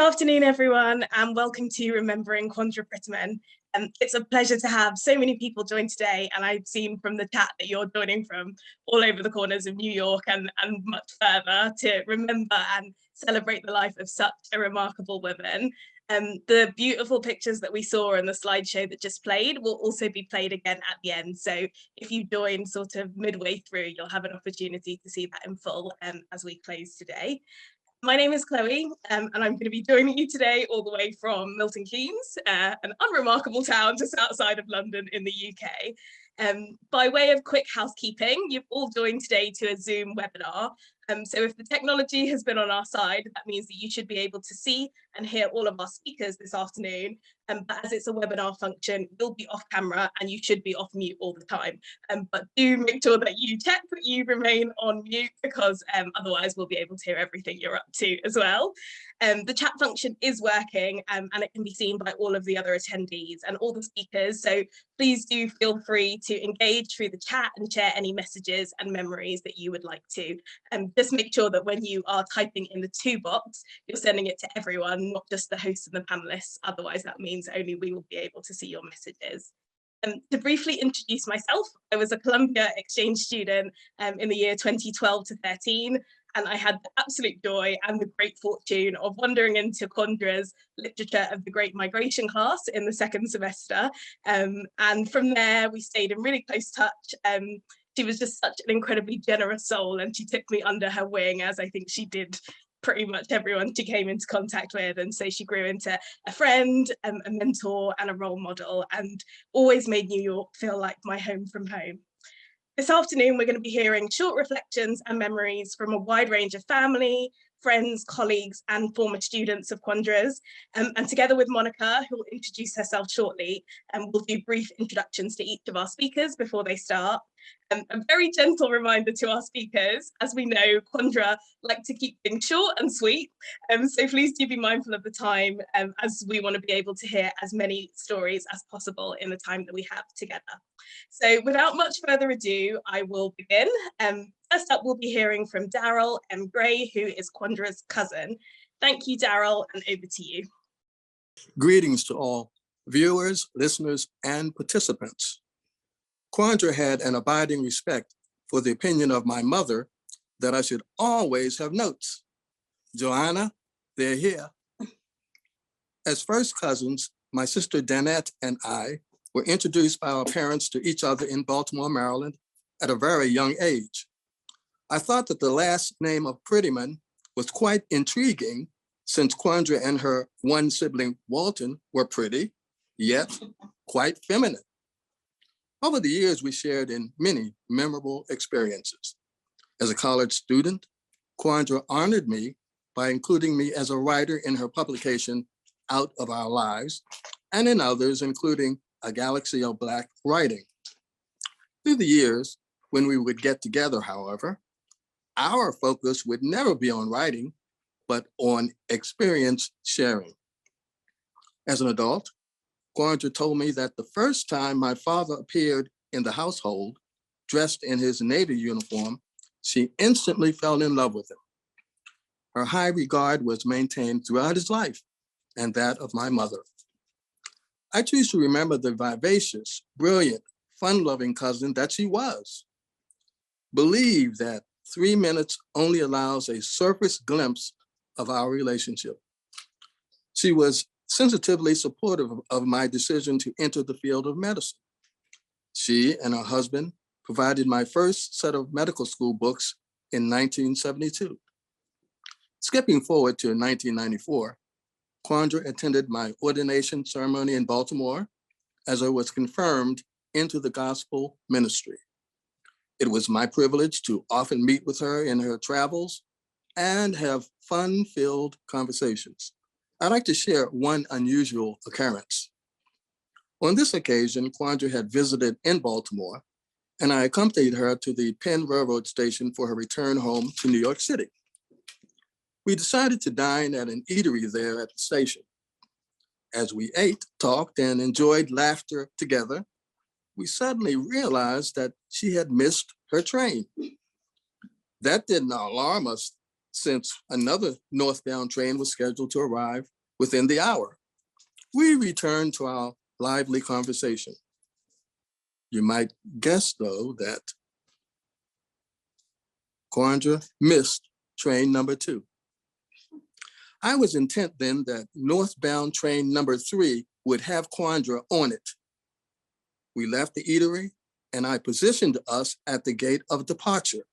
afternoon, everyone, and welcome to Remembering Quandra Prettyman. It's a pleasure to have so many people join today, and I've seen from the chat that you're joining from all over the corners of New York and much further to remember and celebrate the life of such a remarkable woman. The beautiful pictures that we saw in the slideshow that just played will also be played again at the end. So if you join sort of midway through, you'll have an opportunity to see that in full as we close today. My name is Chloe, and I'm going to be joining you today all the way from Milton Keynes, an unremarkable town just outside of London in the UK. By way of quick housekeeping, you've all joined today to a Zoom webinar. So if the technology has been on our side, that means that you should be able to see and hear all of our speakers this afternoon. But as it's a webinar function, you'll be off camera and you should be off mute all the time. But do make sure that you check that you remain on mute, because otherwise we'll be able to hear everything you're up to as well. The chat function is working and it can be seen by all of the other attendees and all the speakers. So please do feel free to engage through the chat and share any messages and memories that you would like to. Just make sure that when you are typing in the to box, you're sending it to everyone, not just the hosts and the panelists. Otherwise, that means only we will be able to see your messages. To briefly introduce myself, I was a Columbia exchange student in the year 2012 to 13. And I had the absolute joy and the great fortune of wandering into Quandra's Literature of the Great Migration class in the second semester. And from there, we stayed in really close touch. She was just such an incredibly generous soul, and she took me under her wing, as I think she did pretty much everyone she came into contact with. And so she grew into a friend, a mentor, and a role model, and always made New York feel like my home from home. This afternoon, we're going to be hearing short reflections and memories from a wide range of family, friends, colleagues, and former students of Quandra's. And together with Monica, who will introduce herself shortly, we'll do brief introductions to each of our speakers before they start. A very gentle reminder to our speakers, as we know, Quandra like to keep things short and sweet. So please do be mindful of the time, as we want to be able to hear as many stories as possible in the time that we have together. So without much further ado, I will begin. First up, we'll be hearing from Daryl M. Gray, who is Quandra's cousin. Thank you, Daryl, and over to you. Greetings to all viewers, listeners, and participants. Quandra had an abiding respect for the opinion of my mother that I should always have notes. Joanna, they're here. As first cousins, my sister Danette and I were introduced by our parents to each other in Baltimore, Maryland at a very young age. I thought that the last name of Prettyman was quite intriguing, since Quandra and her one sibling, Walton, were pretty, yet quite feminine. Over the years, we shared in many memorable experiences. As a college student, Quandra honored me by including me as a writer in her publication, Out of Our Lives, and in others, including A Galaxy of Black Writing. Through the years, when we would get together, however, our focus would never be on writing, but on experience sharing. As an adult, Quandra told me that the first time my father appeared in the household, dressed in his Navy uniform, she instantly fell in love with him. Her high regard was maintained throughout his life and that of my mother. I choose to remember the vivacious, brilliant, fun-loving cousin that she was. Believe that 3 minutes only allows a surface glimpse of our relationship. She was sensitively supportive of my decision to enter the field of medicine. She and her husband provided my first set of medical school books in 1972. Skipping forward to 1994, Quandra attended my ordination ceremony in Baltimore as I was confirmed into the gospel ministry. It was my privilege to often meet with her in her travels and have fun-filled conversations. I'd like to share one unusual occurrence. On this occasion, Quandra had visited in Baltimore, and I accompanied her to the Penn Railroad station for her return home to New York City. We decided to dine at an eatery there at the station. As we ate, talked, and enjoyed laughter together, we suddenly realized that she had missed her train. That didn't alarm us, since another northbound train was scheduled to arrive Within the hour, we returned to our lively conversation. You might guess, though, that Quandra missed train number 2. I was intent then that northbound train number 3 would have Quandra on it. We left the eatery and I positioned us at the gate of departure.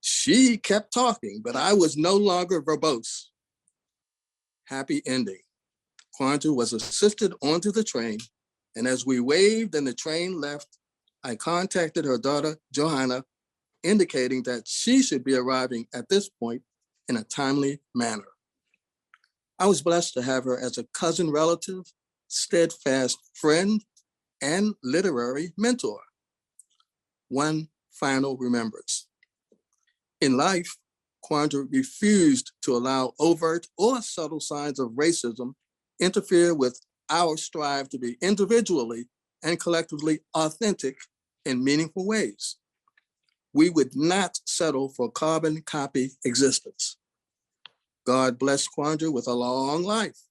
She kept talking, but I was no longer verbose. Happy ending. Quandra was assisted onto the train, and as we waved and the train left, I contacted her daughter, Johanna, indicating that she should be arriving at this point in a timely manner. I was blessed to have her as a cousin relative, steadfast friend, and literary mentor. One final remembrance. In life, Quandra refused to allow overt or subtle signs of racism interfere with our strive to be individually and collectively authentic in meaningful ways. We would not settle for carbon copy existence. God bless Quandra with a long life.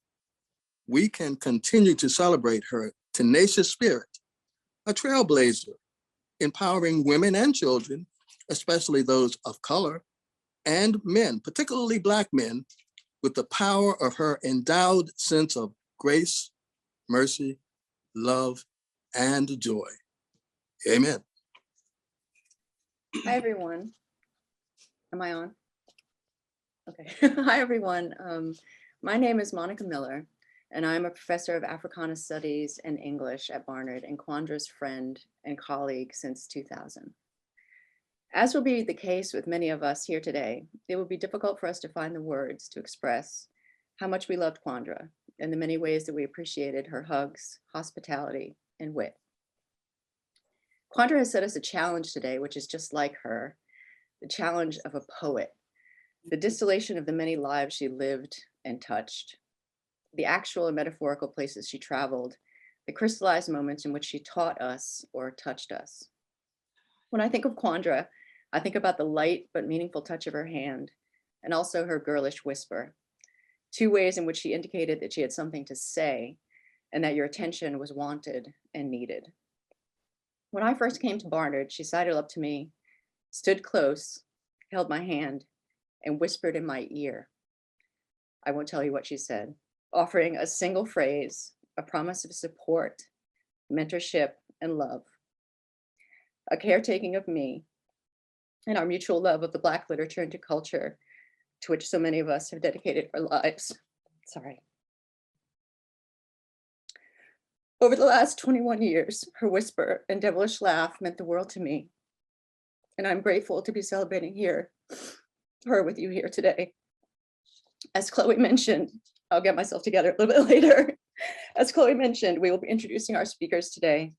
We can continue to celebrate her tenacious spirit, a trailblazer, empowering women and children, especially those of color, and men, particularly Black men, with the power of her endowed sense of grace, mercy, love, and joy. Amen. Hi, everyone. Am I on? Okay. Hi, everyone. My name is Monica Miller, and I'm a professor of Africana Studies and English at Barnard and Quandra's friend and colleague since 2000. As will be the case with many of us here today, it will be difficult for us to find the words to express how much we loved Quandra and the many ways that we appreciated her hugs, hospitality, and wit. Quandra has set us a challenge today, which is just like her, the challenge of a poet, the distillation of the many lives she lived and touched, the actual and metaphorical places she traveled, the crystallized moments in which she taught us or touched us. When I think of Quandra, I think about the light but meaningful touch of her hand and also her girlish whisper, 2 ways in which she indicated that she had something to say and that your attention was wanted and needed. When I first came to Barnard, she sidled up to me, stood close, held my hand, and whispered in my ear. I won't tell you what she said, offering a single phrase, a promise of support, mentorship, and love, a caretaking of me, and our mutual love of the Black literature and culture to which so many of us have dedicated our lives. Sorry. Over the last 21 years, her whisper and devilish laugh meant the world to me, and I'm grateful to be celebrating her with you here today. As Chloe mentioned, I'll get myself together a little bit later. As Chloe mentioned, we will be introducing our speakers today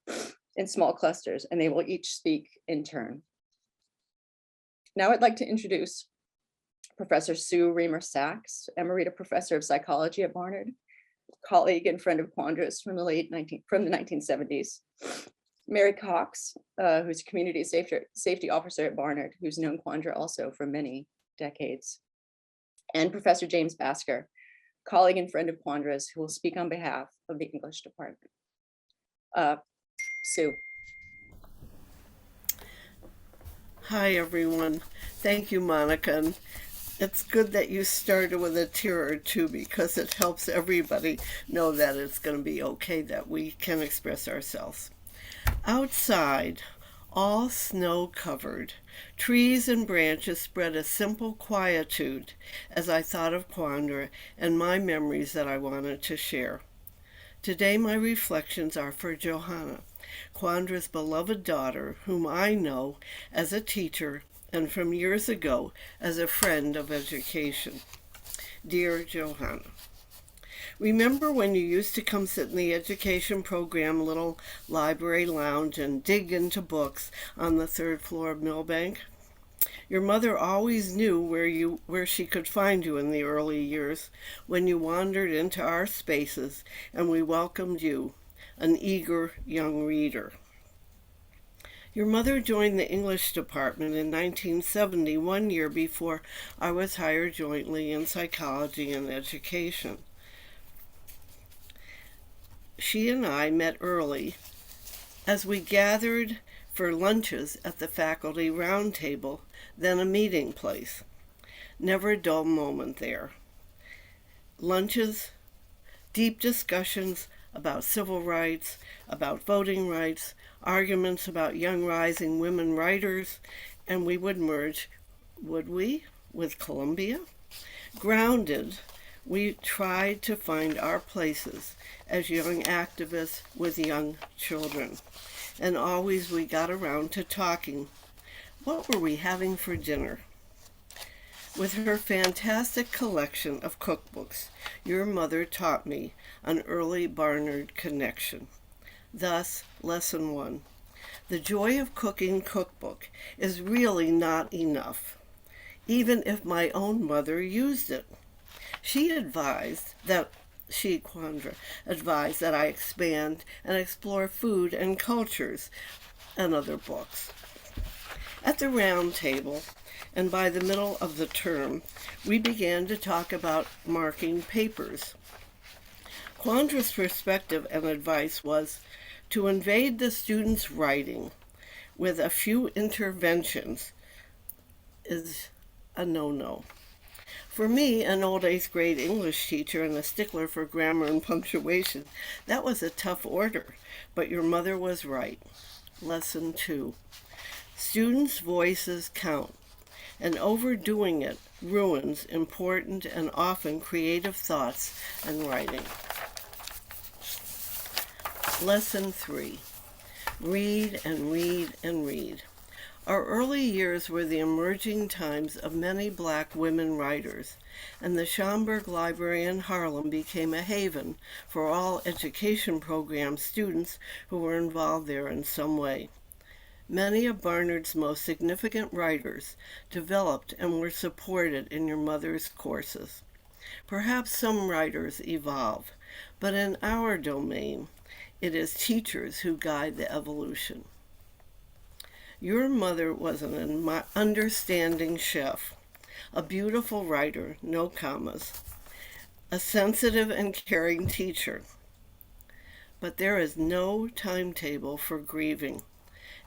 in small clusters, and they will each speak in turn. Now I'd like to introduce Professor Sue Reamer-Sachs, Emerita Professor of Psychology at Barnard, colleague and friend of Quandra's from the 1970s. Mary Cox, who's a community safety officer at Barnard, who's known Quandra also for many decades. And Professor James Basker, colleague and friend of Quandra's, who will speak on behalf of the English department. Sue. Hi, everyone. Thank you, Monica. And it's good that you started with a tear or two because it helps everybody know that it's going to be okay, that we can express ourselves. Outside, all snow-covered, trees and branches spread a simple quietude as I thought of Quandra and my memories that I wanted to share. Today, my reflections are for Johanna, Quandra's beloved daughter, whom I know as a teacher and from years ago as a friend of education. Dear Johanna, remember when you used to come sit in the education program little library lounge and dig into books on the 3rd floor of Millbank? Your mother always knew where she could find you in the early years when you wandered into our spaces and we welcomed you, an eager young reader. Your mother joined the English department in 1970, 1 year before I was hired jointly in psychology and education. She and I met early as we gathered for lunches at the faculty roundtable, then a meeting place. Never a dull moment there. Lunches, deep discussions about civil rights, about voting rights, arguments about young rising women writers, and we would merge, would we, with Columbia? Grounded, we tried to find our places as young activists with young children. And always we got around to talking. What were we having for dinner? With her fantastic collection of cookbooks, your mother taught me an early Barnard connection. Thus, lesson 1. The Joy of Cooking cookbook is really not enough, even if my own mother used it. Quandra, advised that I expand and explore food and cultures and other books. At the round table, and by the middle of the term, we began to talk about marking papers. Quandra's perspective and advice was to invade the student's writing with a few interventions is a no-no. For me, an old 8th grade English teacher and a stickler for grammar and punctuation, that was a tough order, but your mother was right. Lesson 2. Students' voices count, and overdoing it ruins important and often creative thoughts and writing. Lesson 3. Read and read and read. Our early years were the emerging times of many Black women writers, and the Schomburg Library in Harlem became a haven for all education program students who were involved there in some way. Many of Barnard's most significant writers developed and were supported in your mother's courses. Perhaps some writers evolve, but in our domain, it is teachers who guide the evolution. Your mother was an understanding chef, a beautiful writer, no commas, a sensitive and caring teacher. But there is no timetable for grieving,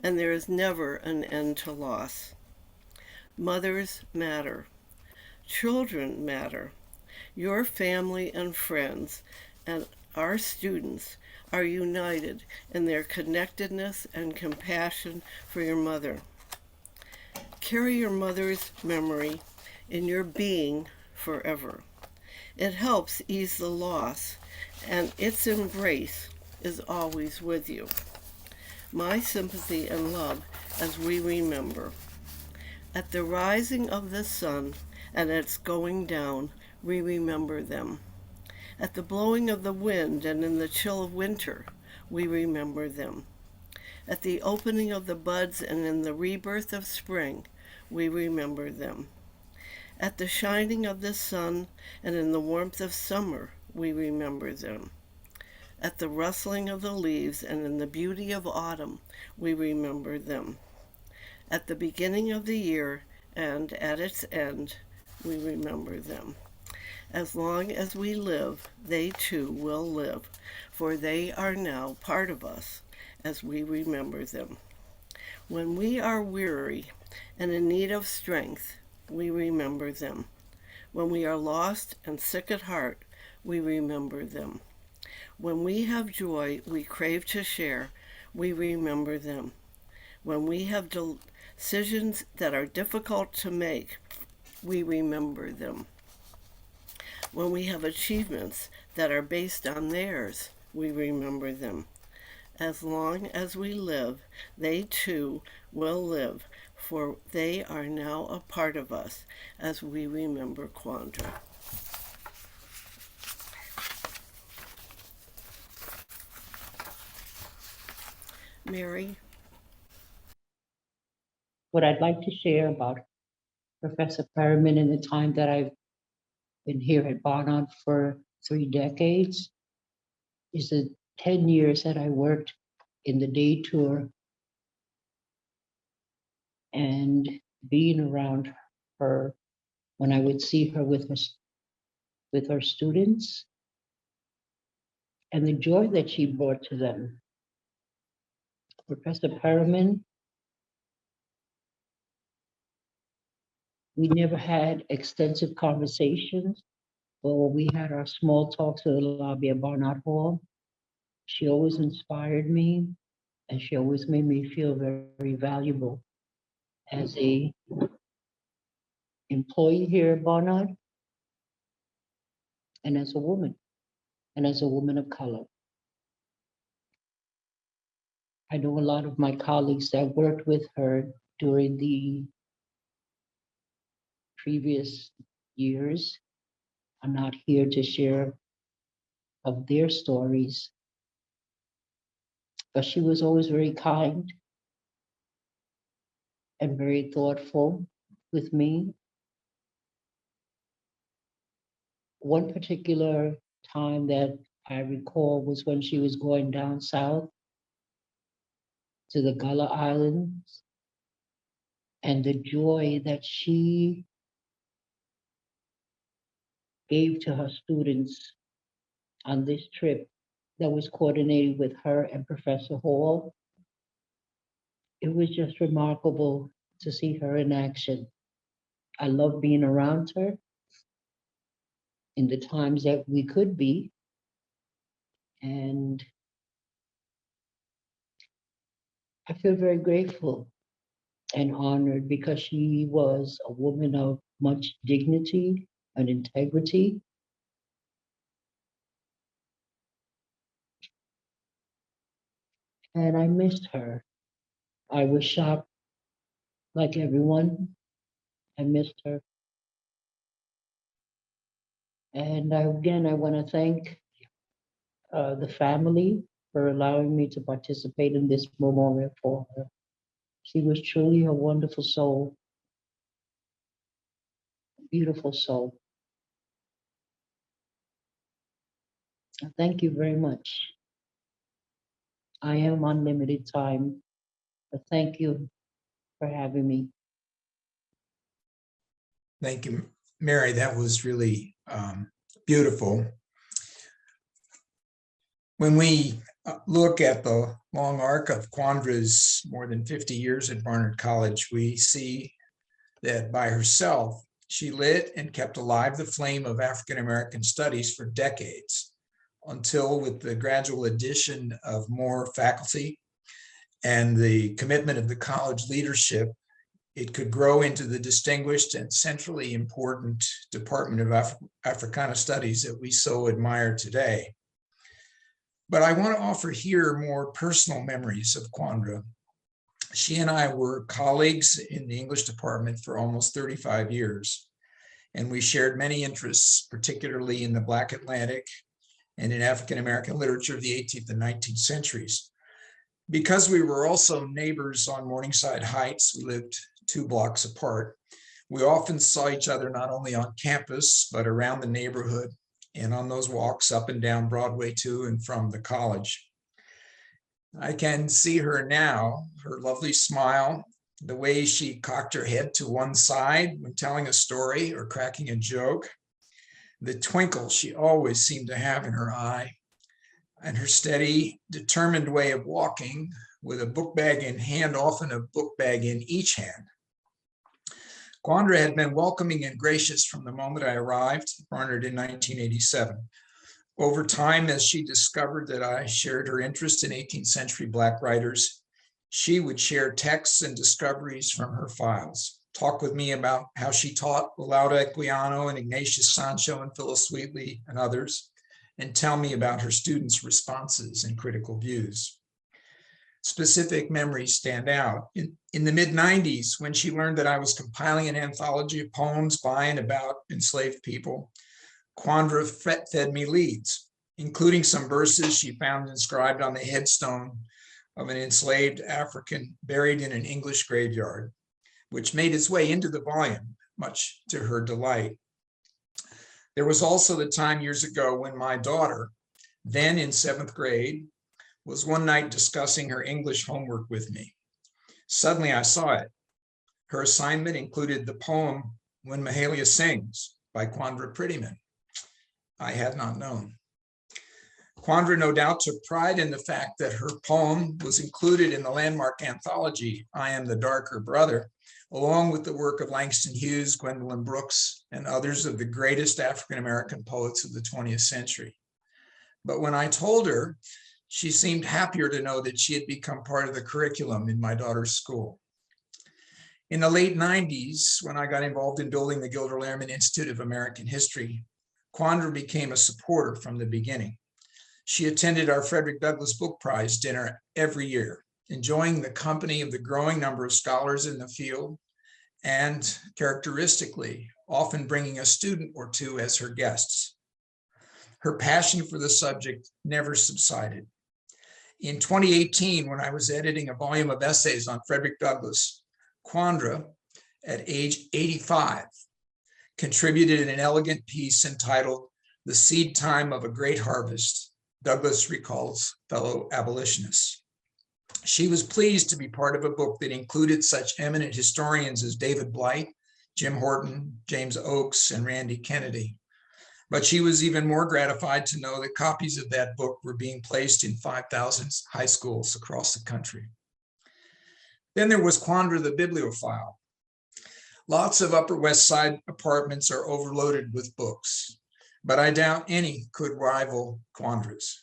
and there is never an end to loss. Mothers matter. Children matter. Your family and friends and our students are united in their connectedness and compassion for your mother. Carry your mother's memory in your being forever. It helps ease the loss, and its embrace is always with you. My sympathy and love as we remember. At the rising of the sun and its going down, we remember them. At the blowing of the wind and in the chill of winter, we remember them. At the opening of the buds and in the rebirth of spring, we remember them. At the shining of the sun and in the warmth of summer, we remember them. At the rustling of the leaves and in the beauty of autumn, we remember them. At the beginning of the year and at its end, we remember them. As long as we live, they too will live, for they are now part of us as we remember them. When we are weary and in need of strength, we remember them. When we are lost and sick at heart, we remember them. When we have joy we crave to share, we remember them. When we have decisions that are difficult to make, we remember them. When we have achievements that are based on theirs, we remember them. As long as we live, they too will live, for they are now a part of us as we remember Quandra. Mary? What I'd like to share about Professor Prettyman in the time that I've been here at Barnard for 3 decades is the 10 years that I worked in the day tour, and being around her when I would see her with her students and the joy that she brought to them. Professor Perriman, we never had extensive conversations, but when we had our small talks in the lobby at Barnard Hall, she always inspired me, and she always made me feel very, very valuable as a employee here at Barnard, and as a woman of color. I know a lot of my colleagues that worked with her during the previous years are not here to share of their stories, but she was always very kind and very thoughtful with me. One particular time that I recall was when she was going down south to the Gullah Islands, and the joy that she gave to her students on this trip that was coordinated with her and Professor Hall. It was just remarkable to see her in action. I love being around her in the times that we could be, and I feel very grateful and honored because she was a woman of much dignity and integrity. And I missed her. I was shocked, like everyone. I missed her. And again, I want to thank the family for allowing me to participate in this memorial for her. She was truly a wonderful soul, beautiful soul. Thank you very much. I am on limited time, but thank you for having me. Thank you, Mary. That was really beautiful. When we look at the long arc of Quandra's more than 50 years at Barnard College, we see that by herself, she lit and kept alive the flame of African-American studies for decades, until with the gradual addition of more faculty and the commitment of the college leadership, it could grow into the distinguished and centrally important Department of Africana Studies that we so admire today. But I want to offer here more personal memories of Quandra. She and I were colleagues in the English department for almost 35 years, and we shared many interests, particularly in the Black Atlantic and in African-American literature of the 18th and 19th centuries. Because we were also neighbors on Morningside Heights, we lived 2 blocks apart. We often saw each other not only on campus, but around the neighborhood and on those walks up and down Broadway to and from the college. I can see her now, her lovely smile, the way she cocked her head to one side when telling a story or cracking a joke, the twinkle she always seemed to have in her eye, and her steady, determined way of walking with a book bag in hand, often a book bag in each hand. Quandra had been welcoming and gracious from the moment I arrived at Barnard in 1987. Over time, as she discovered that I shared her interest in 18th century Black writers, she would share texts and discoveries from her files, talk with me about how she taught Laura Equiano and Ignatius Sancho and Phyllis Wheatley and others, and tell me about her students' responses and critical views. Specific memories stand out. In the mid-90s, when she learned that I was compiling an anthology of poems by and about enslaved people, Quandra fed me leads, including some verses she found inscribed on the headstone of an enslaved African buried in an English graveyard, which made its way into the volume, much to her delight. There was also the time years ago when my daughter, then in 7th grade, was one night discussing her English homework with me. Suddenly I saw it. Her assignment included the poem When Mahalia Sings by Quandra Prettyman. I had not known. Quandra no doubt took pride in the fact that her poem was included in the landmark anthology, I Am the Darker Brother, along with the work of Langston Hughes, Gwendolyn Brooks, and others of the greatest African-American poets of the 20th century. But when I told her, she seemed happier to know that she had become part of the curriculum in my daughter's school. In the late 90s, when I got involved in building the Gilder Lehrman Institute of American History, Quandra became a supporter from the beginning. She attended our Frederick Douglass Book Prize dinner every year, enjoying the company of the growing number of scholars in the field, and characteristically, often bringing a student or two as her guests. Her passion for the subject never subsided. In 2018, when I was editing a volume of essays on Frederick Douglass, Quandra, at age 85, contributed an elegant piece entitled "The Seed Time of a Great Harvest," Douglass recalls fellow abolitionists. She was pleased to be part of a book that included such eminent historians as David Blight, Jim Horton, James Oakes, and Randy Kennedy. But she was even more gratified to know that copies of that book were being placed in 5,000 high schools across the country. Then there was Quandra the bibliophile. Lots of Upper West Side apartments are overloaded with books, but I doubt any could rival Quandra's.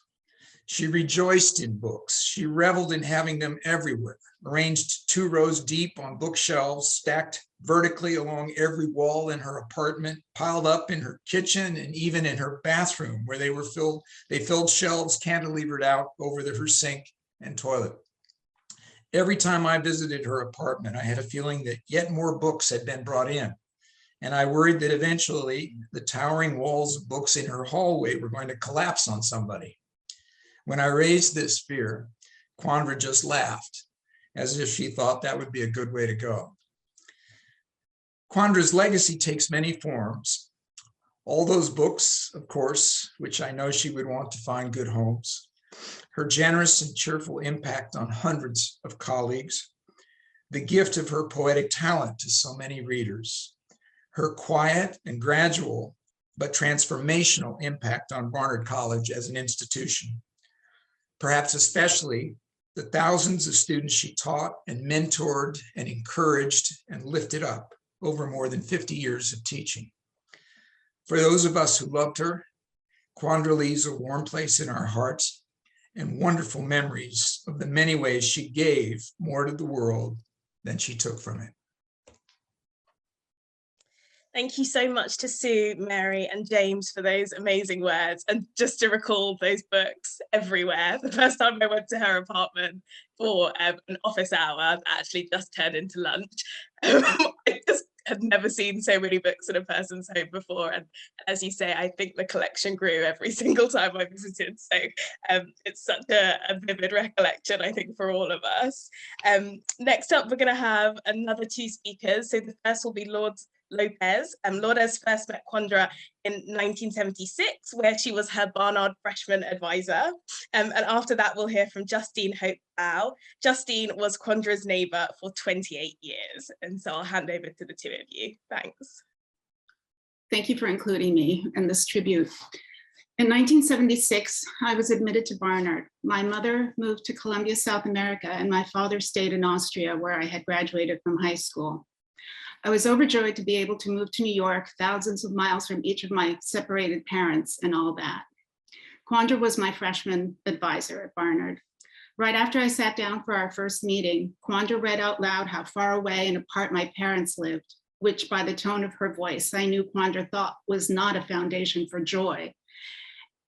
She rejoiced in books. She reveled in having them everywhere, arranged 2 rows deep on bookshelves, stacked vertically along every wall in her apartment, piled up in her kitchen, and even in her bathroom, where they filled shelves cantilevered out over her sink and toilet. Every time I visited her apartment, I had a feeling that yet more books had been brought in, and I worried that eventually the towering walls of books in her hallway were going to collapse on somebody. When I raised this fear, Quandra just laughed, as if she thought that would be a good way to go. Quandra's legacy takes many forms. All those books, of course, which I know she would want to find good homes. Her generous and cheerful impact on hundreds of colleagues. The gift of her poetic talent to so many readers. Her quiet and gradual, but transformational impact on Barnard College as an institution. Perhaps especially the thousands of students she taught and mentored and encouraged and lifted up over more than 50 years of teaching. For those of us who loved her, Quandra leaves a warm place in our hearts and wonderful memories of the many ways she gave more to the world than she took from it. Thank you so much to Sue, Mary, and James for those amazing words. And just to recall those books everywhere. The first time I went to her apartment for an office hour, actually just turned into lunch. I just had never seen so many books in a person's home before. And as you say, I think the collection grew every single time I visited. So it's such a vivid recollection, I think, for all of us. Next up, we're going to have another 2 speakers. So the first will be Lopez. Lourdes first met Quandra in 1976, where she was her Barnard freshman advisor. And after that, we'll hear from Justine Hope Bow. Justine was Quandra's neighbor for 28 years. And so I'll hand over to the 2 of you. Thanks. Thank you for including me in this tribute. In 1976, I was admitted to Barnard. My mother moved to Columbia, South America, and my father stayed in Austria, where I had graduated from high school. I was overjoyed to be able to move to New York, thousands of miles from each of my separated parents and all that. Quandra was my freshman advisor at Barnard. Right after I sat down for our first meeting, Quandra read out loud how far away and apart my parents lived, which by the tone of her voice, I knew Quandra thought was not a foundation for joy.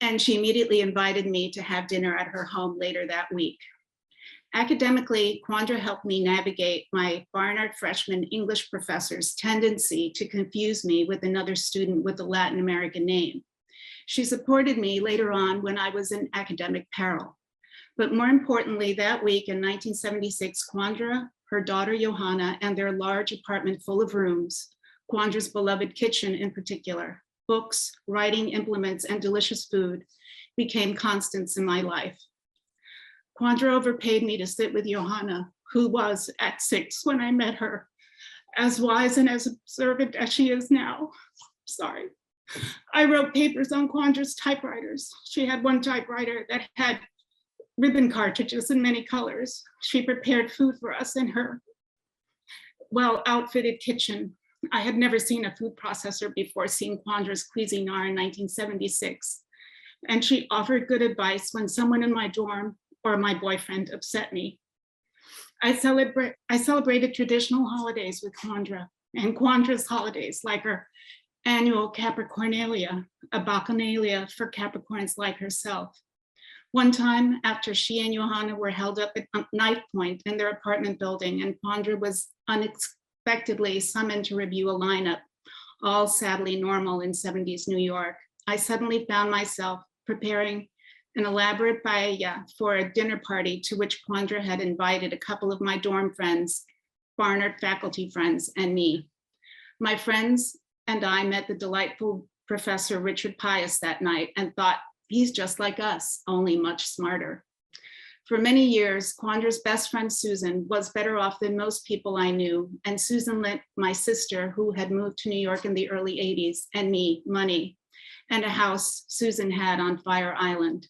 And she immediately invited me to have dinner at her home later that week. Academically, Quandra helped me navigate my Barnard freshman English professor's tendency to confuse me with another student with a Latin American name. She supported me later on when I was in academic peril. But more importantly, that week in 1976, Quandra, her daughter Johanna, and their large apartment full of rooms, Quandra's beloved kitchen in particular, books, writing implements, and delicious food became constants in my life. Quandra overpaid me to sit with Johanna, who was at 6 when I met her, as wise and as observant as she is now. Sorry. I wrote papers on Quandra's typewriters. She had one typewriter that had ribbon cartridges in many colors. She prepared food for us in her well-outfitted kitchen. I had never seen a food processor before seeing Quandra's Cuisinart in 1976. And she offered good advice when someone in my dorm or my boyfriend upset me. I celebrated traditional holidays with Quandra, and Quandra's holidays, like her annual Capricornalia, a bacchanalia for Capricorns like herself. One time, after she and Johanna were held up at knife point in their apartment building, and Quandra was unexpectedly summoned to review a lineup, all sadly normal in 70s New York, I suddenly found myself preparing an elaborate paella for a dinner party to which Quandra had invited a couple of my dorm friends, Barnard faculty friends, and me. My friends and I met the delightful Professor Richard Pius that night and thought, he's just like us, only much smarter. For many years, Quandra's best friend, Susan, was better off than most people I knew, and Susan lent my sister, who had moved to New York in the early 80s, and me money, and a house Susan had on Fire Island.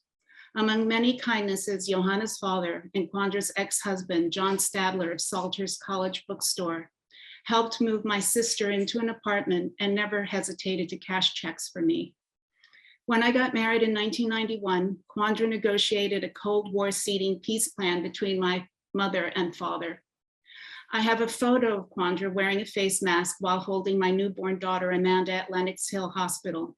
Among many kindnesses, Johanna's father and Quandra's ex-husband, John Stadler of Salter's College Bookstore, helped move my sister into an apartment and never hesitated to cash checks for me. When I got married in 1991, Quandra negotiated a Cold War seating peace plan between my mother and father. I have a photo of Quandra wearing a face mask while holding my newborn daughter, Amanda, at Lenox Hill Hospital.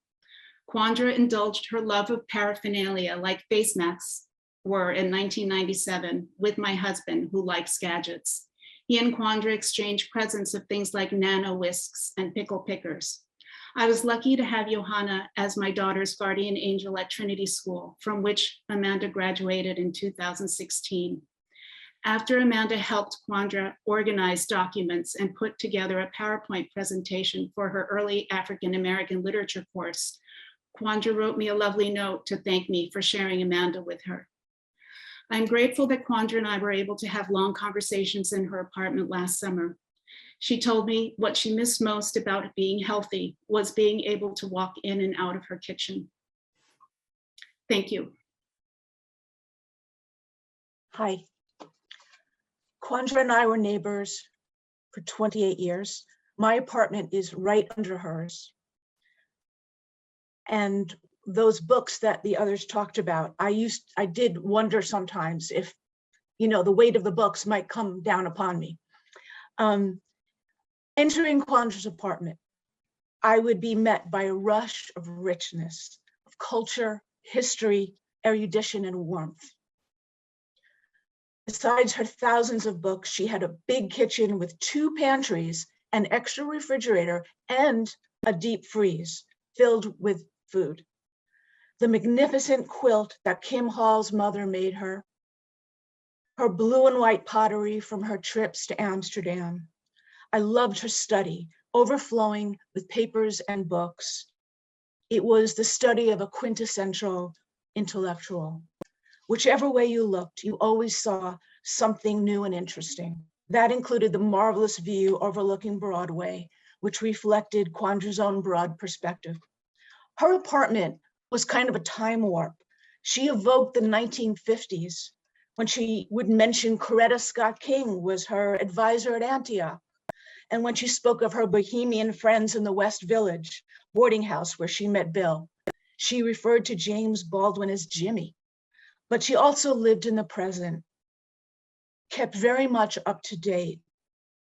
Quandra indulged her love of paraphernalia like face masks were in 1997 with my husband, who likes gadgets. He and Quandra exchanged presents of things like nano whisks and pickle pickers. I was lucky to have Johanna as my daughter's guardian angel at Trinity School, from which Amanda graduated in 2016. After Amanda helped Quandra organize documents and put together a PowerPoint presentation for her early African American literature course, Quandra wrote me a lovely note to thank me for sharing Amanda with her. I'm grateful that Quandra and I were able to have long conversations in her apartment last summer. She told me what she missed most about being healthy was being able to walk in and out of her kitchen. Thank you. Hi. Quandra and I were neighbors for 28 years. My apartment is right under hers. And those books that the others talked about, I did wonder sometimes if, the weight of the books might come down upon me. Entering Quandra's apartment, I would be met by a rush of richness, of culture, history, erudition, and warmth. Besides her thousands of books, she had a big kitchen with 2 pantries, an extra refrigerator, and a deep freeze filled with food. The magnificent quilt that Kim Hall's mother made her, her blue and white pottery from her trips to Amsterdam. I loved her study, overflowing with papers and books. It was the study of a quintessential intellectual. Whichever way you looked, you always saw something new and interesting. That included the marvelous view overlooking Broadway, which reflected Quandra's own broad perspective. Her apartment was kind of a time warp. She evoked the 1950s when she would mention Coretta Scott King was her advisor at Antioch. And when she spoke of her bohemian friends in the West Village boarding house where she met Bill, she referred to James Baldwin as Jimmy. But she also lived in the present, kept very much up to date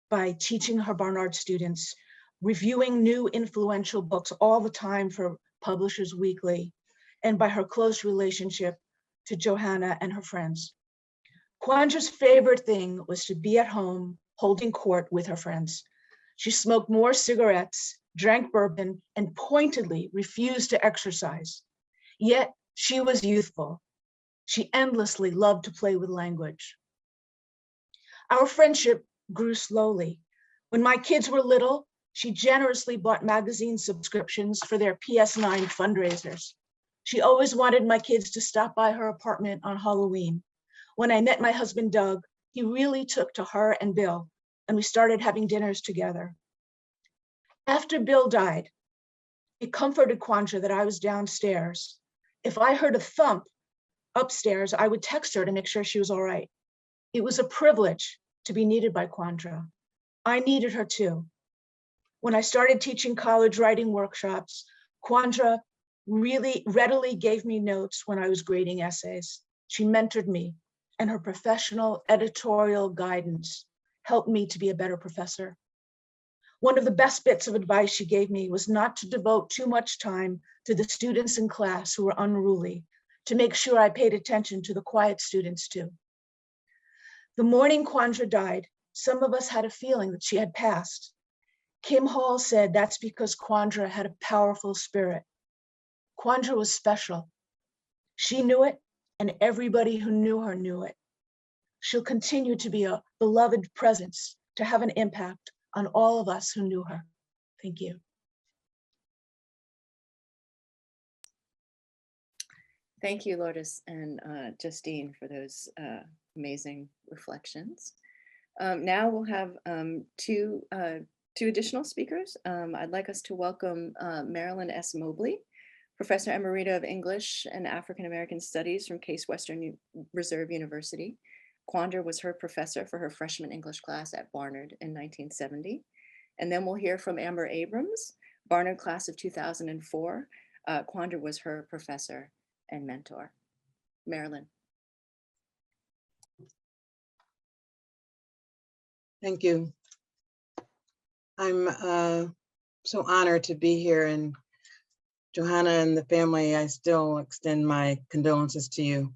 by teaching her Barnard students, reviewing new influential books all the time for Publishers Weekly, and by her close relationship to Johanna and her friends. Quandra's favorite thing was to be at home holding court with her friends. She smoked more cigarettes, drank bourbon, and pointedly refused to exercise. Yet she was youthful. She endlessly loved to play with language. Our friendship grew slowly. When my kids were little, she generously bought magazine subscriptions for their PS9 fundraisers. She always wanted my kids to stop by her apartment on Halloween. When I met my husband, Doug, he really took to her and Bill, and we started having dinners together. After Bill died, It comforted Quandra that I was downstairs. If I heard a thump upstairs, I would text her to make sure she was all right. It was a privilege to be needed by Quandra. I needed her too. When I started teaching college writing workshops, Quandra really readily gave me notes when I was grading essays. She mentored me, and her professional editorial guidance helped me to be a better professor. One of the best bits of advice she gave me was not to devote too much time to the students in class who were unruly, to make sure I paid attention to the quiet students too. The morning Quandra died, some of us had a feeling that she had passed. Kim Hall said that's because Quandra had a powerful spirit. Quandra was special. She knew it, and everybody who knew her knew it. She'll continue to be a beloved presence, to have an impact on all of us who knew her. Thank you. Thank you, Lourdes and Justine, for those amazing reflections. Now we'll have two additional speakers. I'd like us to welcome Marilyn S. Mobley, Professor Emerita of English and African American Studies from Case Western Reserve University. Quandra was her professor for her freshman English class at Barnard in 1970. And then we'll hear from Amber Abrams, Barnard class of 2004. Quandra was her professor and mentor. Marilyn. Thank you. I'm so honored to be here, and Johanna and the family, I still extend my condolences to you.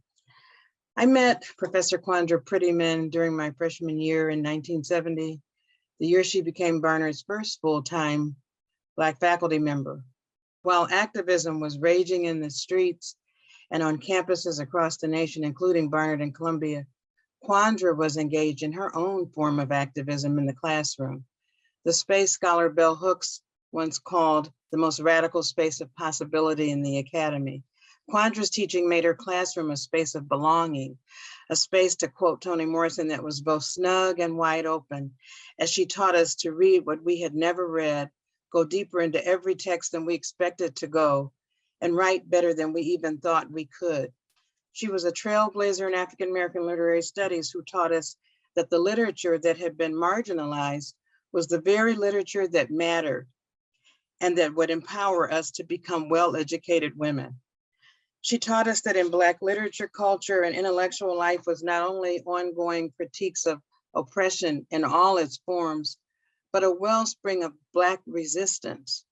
I met Professor Quandra Prettyman during my freshman year in 1970, the year she became Barnard's first full-time Black faculty member. While activism was raging in the streets and on campuses across the nation, including Barnard and Columbia, Quandra was engaged in her own form of activism in the classroom. The space scholar Bell Hooks once called the most radical space of possibility in the academy. Quandra's teaching made her classroom a space of belonging, a space, to quote Toni Morrison, that was both snug and wide open, as she taught us to read what we had never read, go deeper into every text than we expected to go, and write better than we even thought we could. She was a trailblazer in African American literary studies who taught us that the literature that had been marginalized was the very literature that mattered and that would empower us to become well-educated women. She taught us that in Black literature, culture, and intellectual life was not only ongoing critiques of oppression in all its forms, but a wellspring of Black resistance,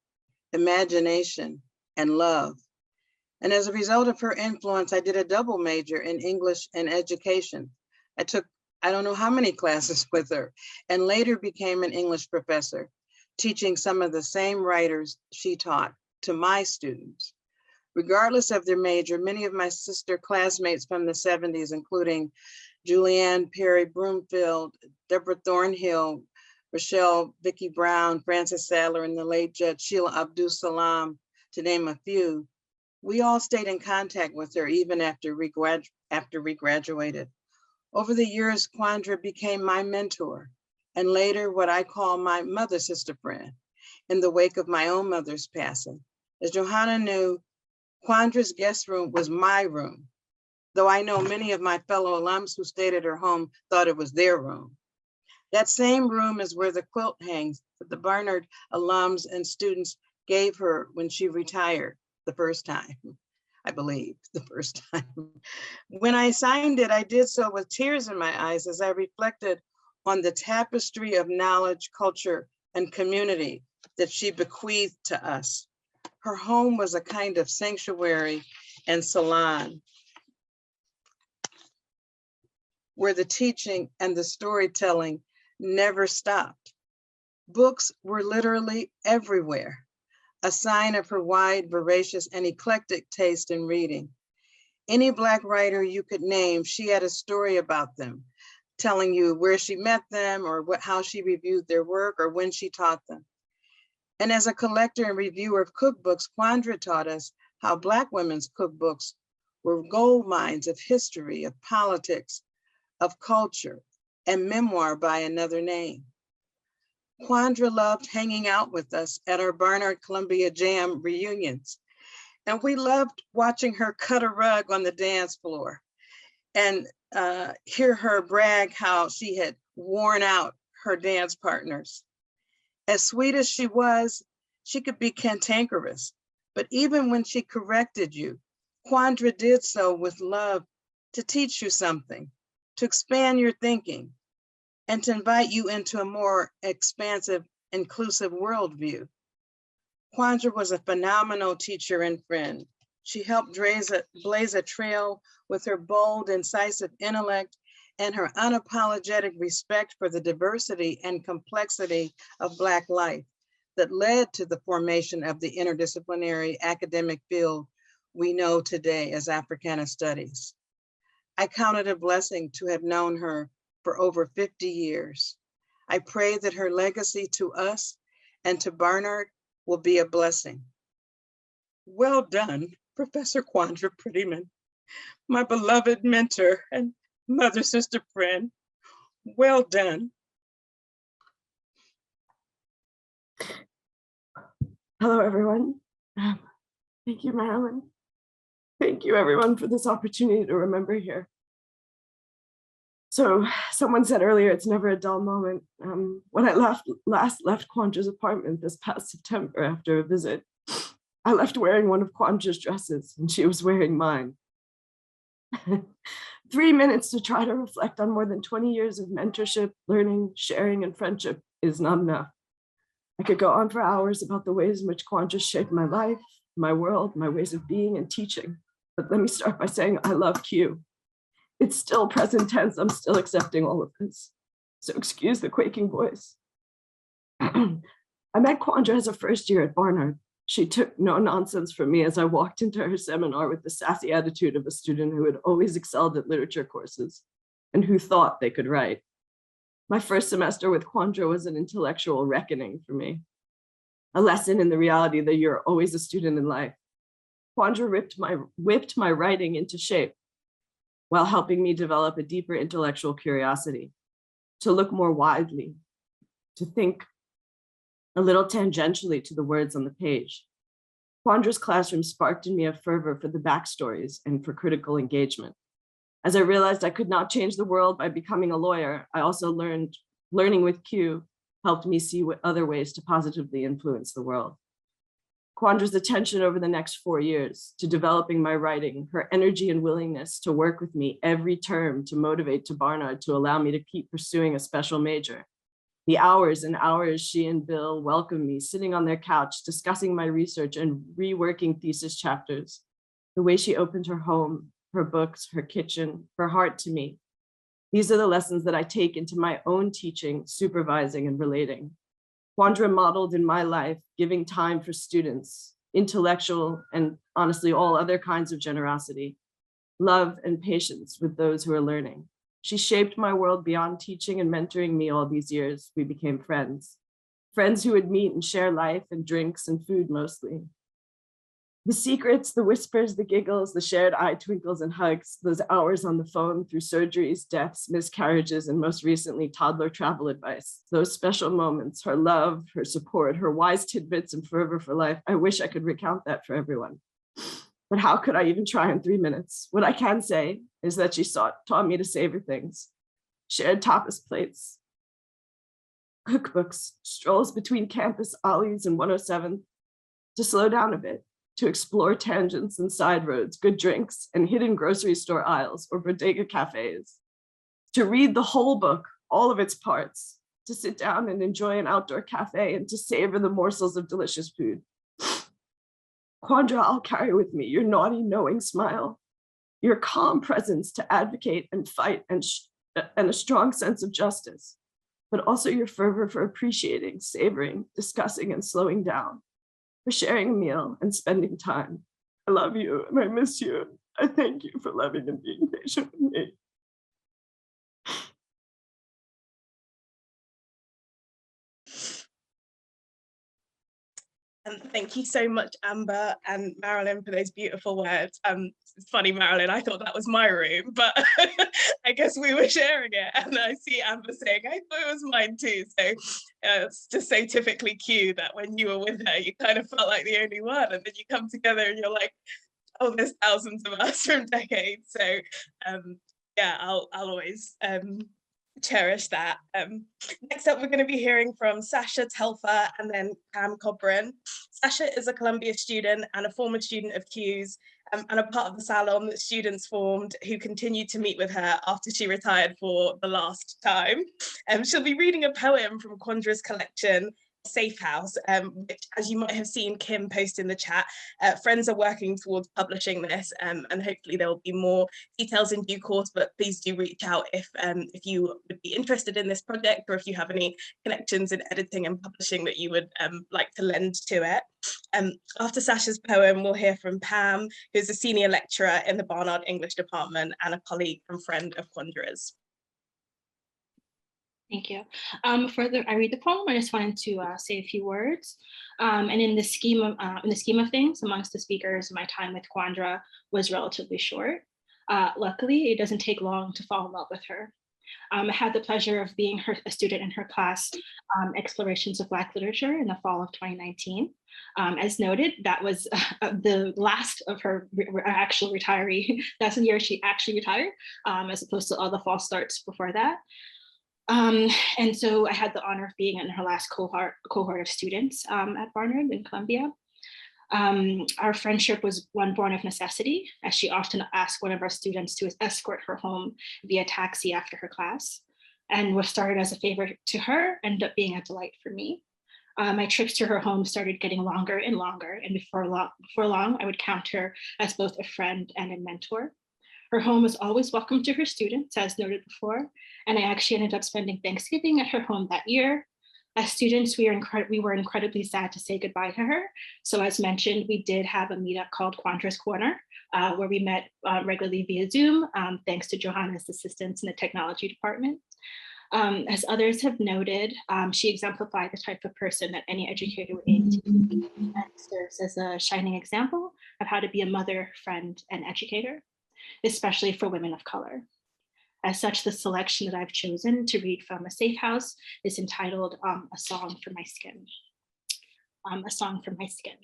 imagination, and love. And as a result of her influence, I did a double major in English and education. I took, I don't know how many classes with her, and later became an English professor, teaching some of the same writers she taught to my students. Regardless of their major, many of my sister classmates from the 70s, including Julianne Perry Broomfield, Deborah Thornhill, Rochelle Vicki Brown, Frances Sadler, and the late Judge Sheila Abdul Salam, to name a few, we all stayed in contact with her even after we graduated. Over the years, Quandra became my mentor, and later what I call my mother sister friend, in the wake of my own mother's passing. As Johanna knew, Quandra's guest room was my room, though I know many of my fellow alums who stayed at her home thought it was their room. That same room is where the quilt hangs that the Barnard alums and students gave her when she retired the first time, I believe, the first time. When I signed it, I did so with tears in my eyes as I reflected on the tapestry of knowledge, culture, and community that she bequeathed to us. Her home was a kind of sanctuary and salon where the teaching and the storytelling never stopped. Books were literally everywhere, a sign of her wide, voracious, and eclectic taste in reading. Any Black writer you could name, she had a story about them, telling you where she met them or how she reviewed their work or when she taught them. And as a collector and reviewer of cookbooks, Quandra taught us how Black women's cookbooks were gold mines of history, of politics, of culture, and memoir by another name. Quandra loved hanging out with us at our Barnard Columbia Jam reunions. And we loved watching her cut a rug on the dance floor and hear her brag how she had worn out her dance partners. As sweet as she was, she could be cantankerous. But even when she corrected you, Quandra did so with love to teach you something, to expand your thinking, and to invite you into a more expansive, inclusive worldview. Quandra was a phenomenal teacher and friend. She helped blaze a trail with her bold, incisive intellect and her unapologetic respect for the diversity and complexity of Black life that led to the formation of the interdisciplinary academic field we know today as Africana Studies. I count it a blessing to have known her for over 50 years. I pray that her legacy to us and to Barnard will be a blessing. Well done, Professor Quandra Prettyman, my beloved mentor and mother, sister, friend. Well done. Hello, everyone. Thank you, Marilyn. Thank you, everyone, for this opportunity to remember here. So someone said earlier, it's never a dull moment. When I last left Quandra's apartment this past September after a visit, I left wearing one of Quandra's dresses and she was wearing mine. 3 minutes to try to reflect on more than 20 years of mentorship, learning, sharing, and friendship is not enough. I could go on for hours about the ways in which Quandra shaped my life, my world, my ways of being and teaching. But let me start by saying I love Q. It's still present tense. I'm still accepting all of this. So excuse the quaking voice. I met Quandra as a first year at Barnard. She took no nonsense from me as I walked into her seminar with the sassy attitude of a student who had always excelled at literature courses and who thought they could write. My first semester with Quandra was an intellectual reckoning for me, a lesson in the reality that you're always a student in life. Quandra whipped my writing into shape while helping me develop a deeper intellectual curiosity, to look more widely, to think a little tangentially to the words on the page. Quandra's classroom sparked in me a fervor for the backstories and for critical engagement. As I realized I could not change the world by becoming a lawyer, I also learning with Q helped me see what other ways to positively influence the world. Quandra's attention over the next 4 years to developing my writing, her energy and willingness to work with me every term to motivate to Barnard to allow me to keep pursuing a special major. The hours and hours she and Bill welcomed me sitting on their couch, discussing my research and reworking thesis chapters. The way she opened her home, her books, her kitchen, her heart to me. These are the lessons that I take into my own teaching, supervising, and relating. Quandra modeled in my life, giving time for students, intellectual and honestly all other kinds of generosity, love and patience with those who are learning. She shaped my world beyond teaching and mentoring me all these years. We became friends who would meet and share life and drinks and food mostly. The secrets, the whispers, the giggles, the shared eye twinkles and hugs, those hours on the phone through surgeries, deaths, miscarriages, and most recently, toddler travel advice. Those special moments, her love, her support, her wise tidbits and fervor for life. I wish I could recount that for everyone. But how could I even try in 3 minutes? What I can say is that she taught me to savor things, shared tapas plates, cookbooks, strolls between campus alleys and 107th, to slow down a bit, to explore tangents and side roads, good drinks and hidden grocery store aisles or bodega cafes, to read the whole book, all of its parts, to sit down and enjoy an outdoor cafe and to savor the morsels of delicious food. Quandra, I'll carry with me your naughty, knowing smile, your calm presence to advocate and fight and a strong sense of justice, but also your fervor for appreciating, savoring, discussing, and slowing down, for sharing a meal and spending time. I love you and I miss you. I thank you for loving and being patient with me. And thank you so much, Amber and Marilyn, for those beautiful words. it's funny, Marilyn, I thought that was my room, but I guess we were sharing it. And I see Amber saying, I thought it was mine too. So it's just so typically Q that when you were with her, you kind of felt like the only one. And then you come together and you're like, oh, there's thousands of us from decades. So yeah, I'll always cherish that. Next up, we're going to be hearing from Sasha Telfer and then Pam Cobran. Sasha is a Columbia student and a former student of Q's, and a part of the salon that students formed who continued to meet with her after she retired for the last time. She'll be reading a poem from Quandra's collection, Safe House, which, as you might have seen Kim post in the chat, friends are working towards publishing this, and hopefully there will be more details in due course, but please do reach out if you would be interested in this project, or if you have any connections in editing and publishing that you would like to lend to it. After Sasha's poem, we'll hear from Pam, who's a senior lecturer in the Barnard English department and a colleague and friend of Quandra's. Thank you. Before I read the poem, I just wanted to say a few words. And in the scheme of things, amongst the speakers, my time with Quandra was relatively short. Luckily, it doesn't take long to fall in love with her. I had the pleasure of being a student in her class, Explorations of Black Literature, in the fall of 2019. As noted, that was the last of her actual retiree. That's the year she actually retired, as opposed to all the false starts before that. And so I had the honor of being in her last cohort of students at Barnard in Columbia. Our friendship was one born of necessity, as she often asked one of our students to escort her home via taxi after her class. And what started as a favor to her ended up being a delight for me. My trips to her home started getting longer and longer, and before long, I would count her as both a friend and a mentor. Her home was always welcome to her students, as noted before, and I actually ended up spending Thanksgiving at her home that year. As students, we were incredibly sad to say goodbye to her. So as mentioned, we did have a meetup called Quandra's Corner, where we met regularly via Zoom, thanks to Johanna's assistance in the technology department. As others have noted, she exemplified the type of person that any educator would aim to be, and serves as a shining example of how to be a mother, friend, and educator, especially for women of color. As such, the selection that I've chosen to read from A Safe House is entitled A Song for My Skin. A Song for My Skin.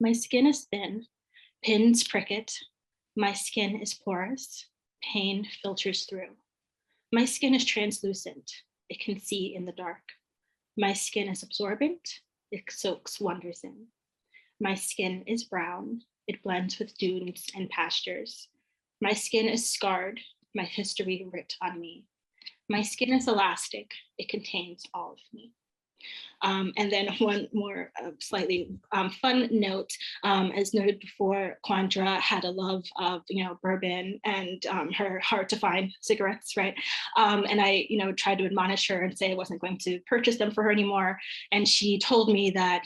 My skin is thin, pins prick it. My skin is porous, pain filters through. My skin is translucent, it can see in the dark. My skin is absorbent, it soaks wonders in. My skin is brown, it blends with dunes and pastures. My skin is scarred, my history writ on me. My skin is elastic, it contains all of me. And then one more slightly fun note, as noted before, Quandra had a love of, bourbon and her hard to find cigarettes, right? And I, tried to admonish her and say I wasn't going to purchase them for her anymore. And she told me that,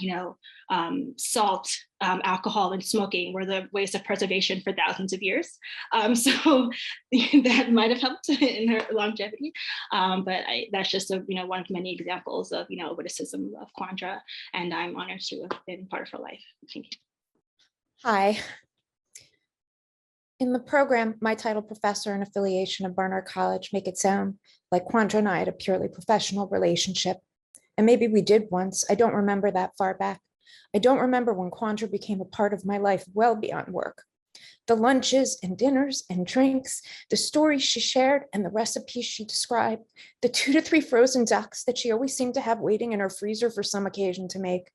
salt, alcohol, and smoking were the ways of preservation for thousands of years. So that might have helped in her longevity. But that's just one of many examples of, witticism of Quandra, and I'm honored to have been part of her life. Thank you. Hi. In the program, my title, professor and affiliation of Barnard College, make it sound like Quandra and I had a purely professional relationship. And maybe we did once. I don't remember that far back. I don't remember when Quandra became a part of my life well beyond work. The lunches and dinners and drinks, the stories she shared and the recipes she described, the 2 to 3 frozen ducks that she always seemed to have waiting in her freezer for some occasion to make.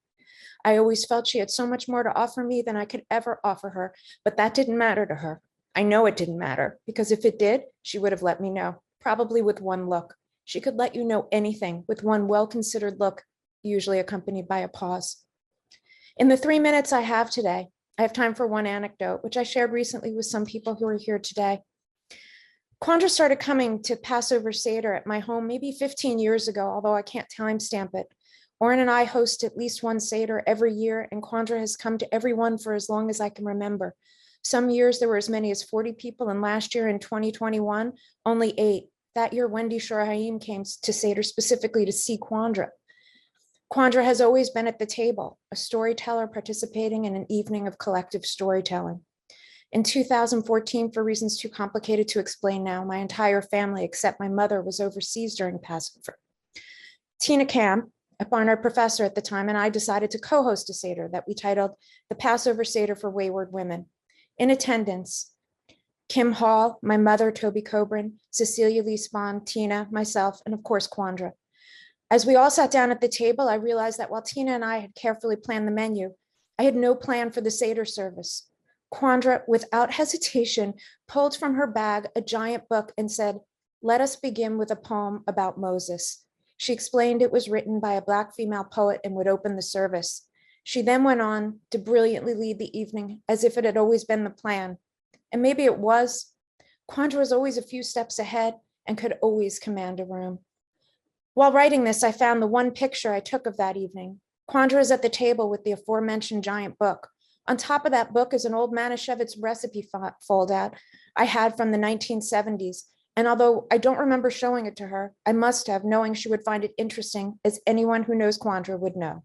I always felt she had so much more to offer me than I could ever offer her, but that didn't matter to her. I know it didn't matter, because if it did, she would have let me know, probably with one look. She could let you know anything with one well-considered look, usually accompanied by a pause. In the 3 minutes I have today, I have time for one anecdote, which I shared recently with some people who are here today. Quandra started coming to Passover Seder at my home maybe 15 years ago, although I can't timestamp it. Oren and I host at least one Seder every year, and Quandra has come to every one for as long as I can remember. Some years there were as many as 40 people, and last year in 2021, only 8. That year, Wendy Shor-Haim came to Seder specifically to see Quandra. Quandra has always been at the table, a storyteller participating in an evening of collective storytelling. In 2014, for reasons too complicated to explain now, my entire family, except my mother, was overseas during Passover. Tina Cam, a Barnard professor at the time, and I decided to co-host a Seder that we titled The Passover Seder for Wayward Women. In attendance, Kim Hall, my mother, Toby Coburn, Cecilia Lee Spahn, Tina, myself, and of course, Quandra. As we all sat down at the table, I realized that while Tina and I had carefully planned the menu, I had no plan for the Seder service. Quandra, without hesitation, pulled from her bag a giant book and said, "Let us begin with a poem about Moses." She explained it was written by a Black female poet and would open the service. She then went on to brilliantly lead the evening as if it had always been the plan. And maybe it was. Quandra was always a few steps ahead and could always command a room. While writing this, I found the one picture I took of that evening. Quandra is at the table with the aforementioned giant book. On top of that book is an old Manischewitz recipe fold-out I had from the 1970s. And although I don't remember showing it to her, I must have, knowing she would find it interesting, as anyone who knows Quandra would know.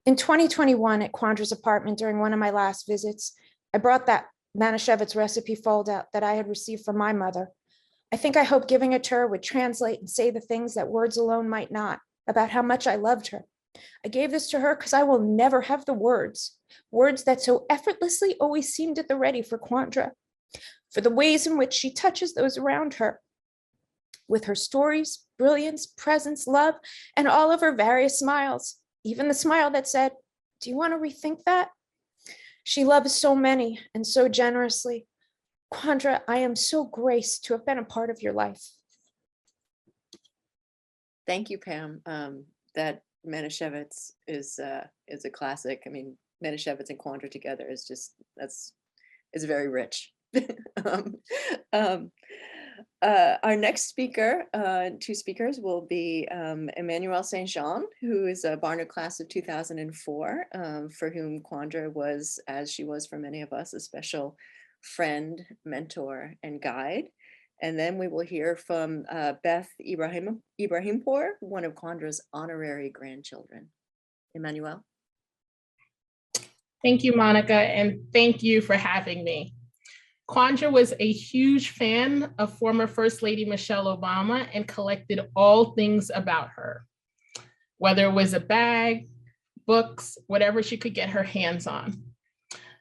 In 2021, at Quandra's apartment during one of my last visits, I brought that Manischewitz recipe fold-out that I had received from my mother. I think I hoped giving it to her would translate and say the things that words alone might not, about how much I loved her. I gave this to her because I will never have the words that so effortlessly always seemed at the ready for Quandra, for the ways in which she touches those around her, with her stories, brilliance, presence, love, and all of her various smiles, even the smile that said, "Do you want to rethink that?" She loves so many and so generously. Quandra, I am so graced to have been a part of your life. Thank you, Pam. That Manischewitz is a classic. I mean, Manischewitz and Quandra together is just, it's very rich. Our next speaker, two speakers, will be Emmanuel St. Jean, who is a Barnard class of 2004, for whom Quandra was, as she was for many of us, a special friend, mentor, and guide. And then we will hear from Beth Ibrahimpour, one of Quandra's honorary grandchildren. Emmanuel. Thank you, Monica, and thank you for having me. Quandra was a huge fan of former First Lady Michelle Obama and collected all things about her, whether it was a bag, books, whatever she could get her hands on.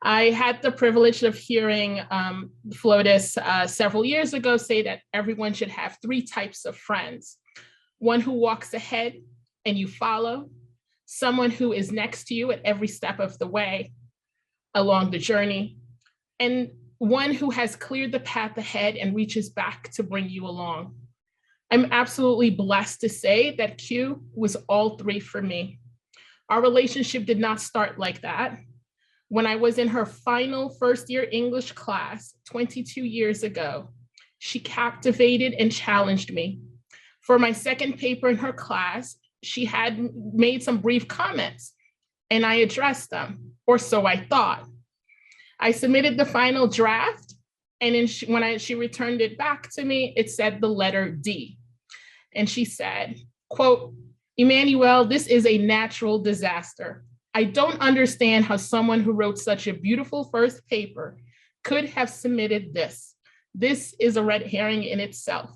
I had the privilege of hearing Flotus several years ago say that everyone should have 3 types of friends. One who walks ahead and you follow, someone who is next to you at every step of the way along the journey, and one who has cleared the path ahead and reaches back to bring you along. I'm absolutely blessed to say that Q was all 3 for me. Our relationship did not start like that. When I was in her final first-year English class 22 years ago, she captivated and challenged me. For my second paper in her class, she had made some brief comments, and I addressed them, or so I thought. I submitted the final draft, and when she returned it back to me, it said the letter D. And she said, quote, "Emmanuel, this is a natural disaster. I don't understand how someone who wrote such a beautiful first paper could have submitted this. This is a red herring in itself."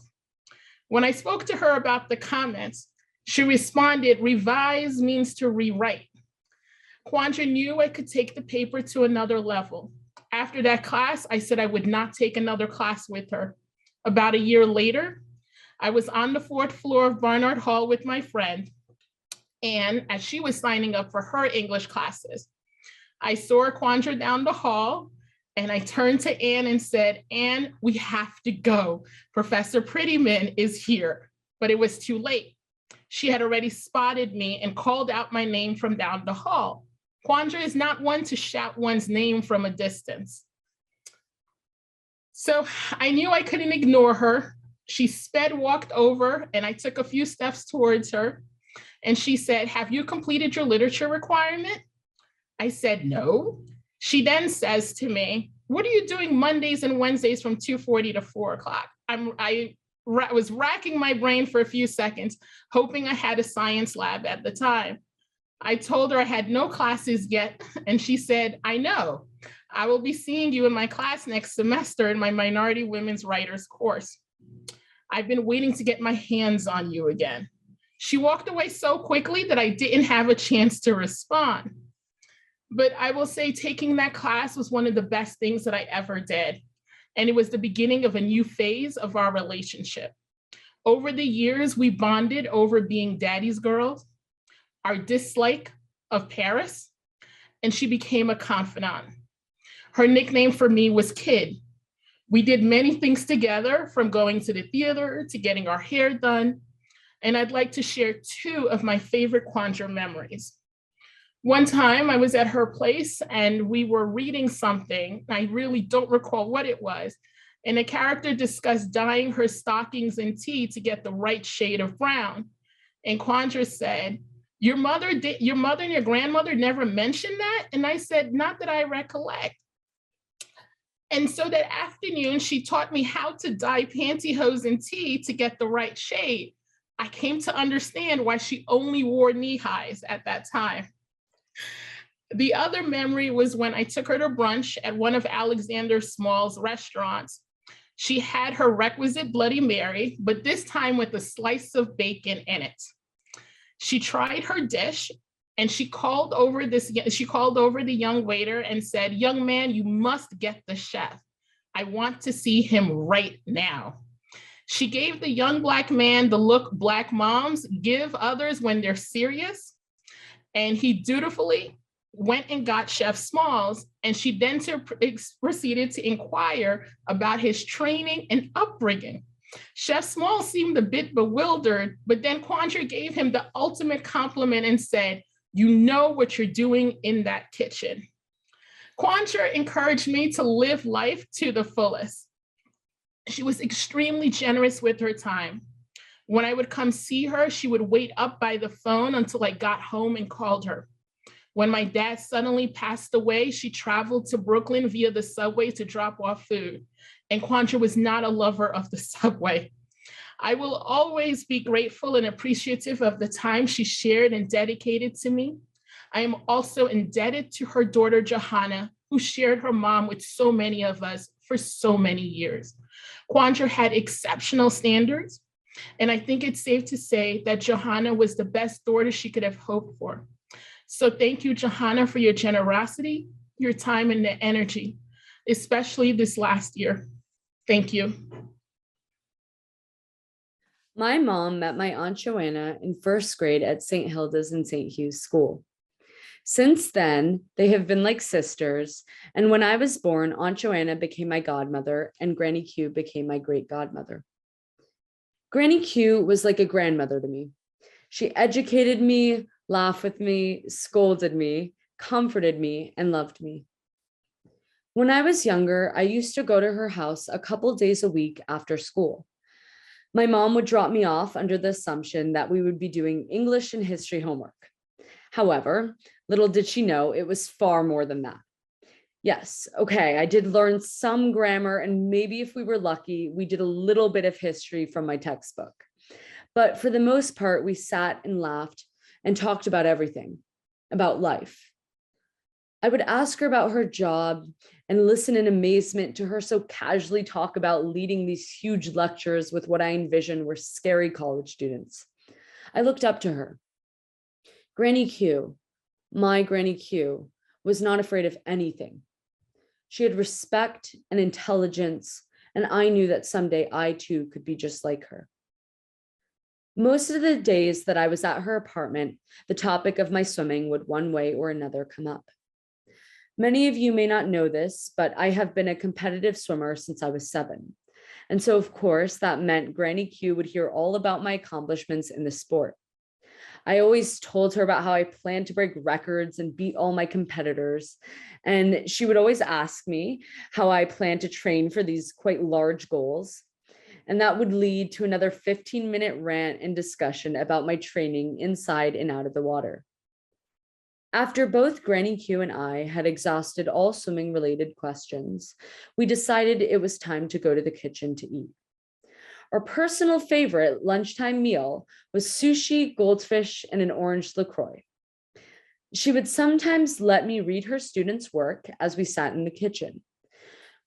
When I spoke to her about the comments, she responded, "Revise means to rewrite." Quandra knew I could take the paper to another level. After that class, I said I would not take another class with her. About a year later, I was on the 4th floor of Barnard Hall with my friend, and as she was signing up for her English classes, I saw Quandra down the hall, and I turned to Anne and said, "Anne, we have to go. Professor Prettyman is here." But it was too late. She had already spotted me and called out my name from down the hall. Quandra is not one to shout one's name from a distance. So I knew I couldn't ignore her. She walked over, and I took a few steps towards her. And she said, "Have you completed your literature requirement?" I said, "No." She then says to me, "What are you doing Mondays and Wednesdays from 2:40 to 4 o'clock? I was racking my brain for a few seconds, hoping I had a science lab at the time. I told her I had no classes yet, and she said, I know. I will be seeing you in my class next semester in my Minority Women's Writers course. I've been waiting to get my hands on you again. She walked away so quickly that I didn't have a chance to respond. But I will say taking that class was one of the best things that I ever did. And it was the beginning of a new phase of our relationship. Over the years, we bonded over being daddy's girls, our dislike of Paris, and she became a confidant. Her nickname for me was Kid. We did many things together, from going to the theater to getting our hair done. And I'd like to share two of my favorite Quandra memories. One time I was at her place and we were reading something. I really don't recall what it was. And a character discussed dyeing her stockings in tea to get the right shade of brown. And Quandra said, your mother and your grandmother never mentioned that? And I said, not that I recollect. And so that afternoon, she taught me how to dye pantyhose in tea to get the right shade. I came to understand why she only wore knee highs at that time. The other memory was when I took her to brunch at one of Alexander Small's restaurants. She had her requisite Bloody Mary, but this time with a slice of bacon in it. She tried her dish and she called over the young waiter and said, young man, you must get the chef. I want to see him right now. She gave the young Black man the look Black moms give others when they're serious. And he dutifully went and got Chef Smalls, and she then proceeded to inquire about his training and upbringing. Chef Smalls seemed a bit bewildered, but then Quandra gave him the ultimate compliment and said, you know what you're doing in that kitchen. Quandra encouraged me to live life to the fullest. She was extremely generous with her time. When I would come see her, she would wait up by the phone until I got home and called her. When my dad suddenly passed away, she traveled to Brooklyn via the subway to drop off food. And Quandra was not a lover of the subway. I will always be grateful and appreciative of the time she shared and dedicated to me. I am also indebted to her daughter, Johanna, who shared her mom with so many of us for so many years. Quandra had exceptional standards, and I think it's safe to say that Johanna was the best daughter she could have hoped for. So thank you, Johanna, for your generosity, your time, and the energy, especially this last year. Thank you. My mom met my Aunt Joanna in first grade at St. Hilda's in St. Hugh's School. Since then, they have been like sisters, and when I was born, Aunt Joanna became my godmother and Granny Q became my great godmother. Granny Q was like a grandmother to me. She educated me, laughed with me, scolded me, comforted me, and loved me. When I was younger, I used to go to her house a couple days a week after school. My mom would drop me off under the assumption that we would be doing English and history homework. However, little did she know it was far more than that. Yes, okay, I did learn some grammar, and maybe if we were lucky, we did a little bit of history from my textbook. But for the most part, we sat and laughed and talked about everything, about life. I would ask her about her job and listen in amazement to her so casually talk about leading these huge lectures with what I envisioned were scary college students. I looked up to her. Granny Q, my Granny Q, was not afraid of anything. She had respect and intelligence, and I knew that someday I too could be just like her. Most of the days that I was at her apartment, the topic of my swimming would one way or another come up. Many of you may not know this, but I have been a competitive swimmer since I was 7. And so, of course, that meant Granny Q would hear all about my accomplishments in the sport. I always told her about how I planned to break records and beat all my competitors. And she would always ask me how I planned to train for these quite large goals. And that would lead to another 15-minute rant and discussion about my training inside and out of the water. After both Granny Q and I had exhausted all swimming-related questions, we decided it was time to go to the kitchen to eat. Our personal favorite lunchtime meal was sushi, goldfish, and an orange LaCroix. She would sometimes let me read her students' work as we sat in the kitchen.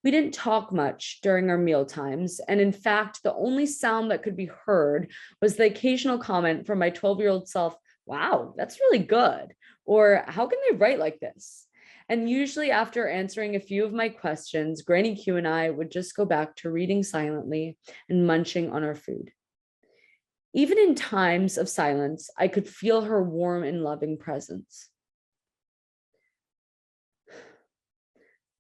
We didn't talk much during our meal times, and in fact, the only sound that could be heard was the occasional comment from my 12-year-old self, "Wow, that's really good," or "How can they write like this?" And usually after answering a few of my questions, Granny Q and I would just go back to reading silently and munching on our food. Even in times of silence, I could feel her warm and loving presence.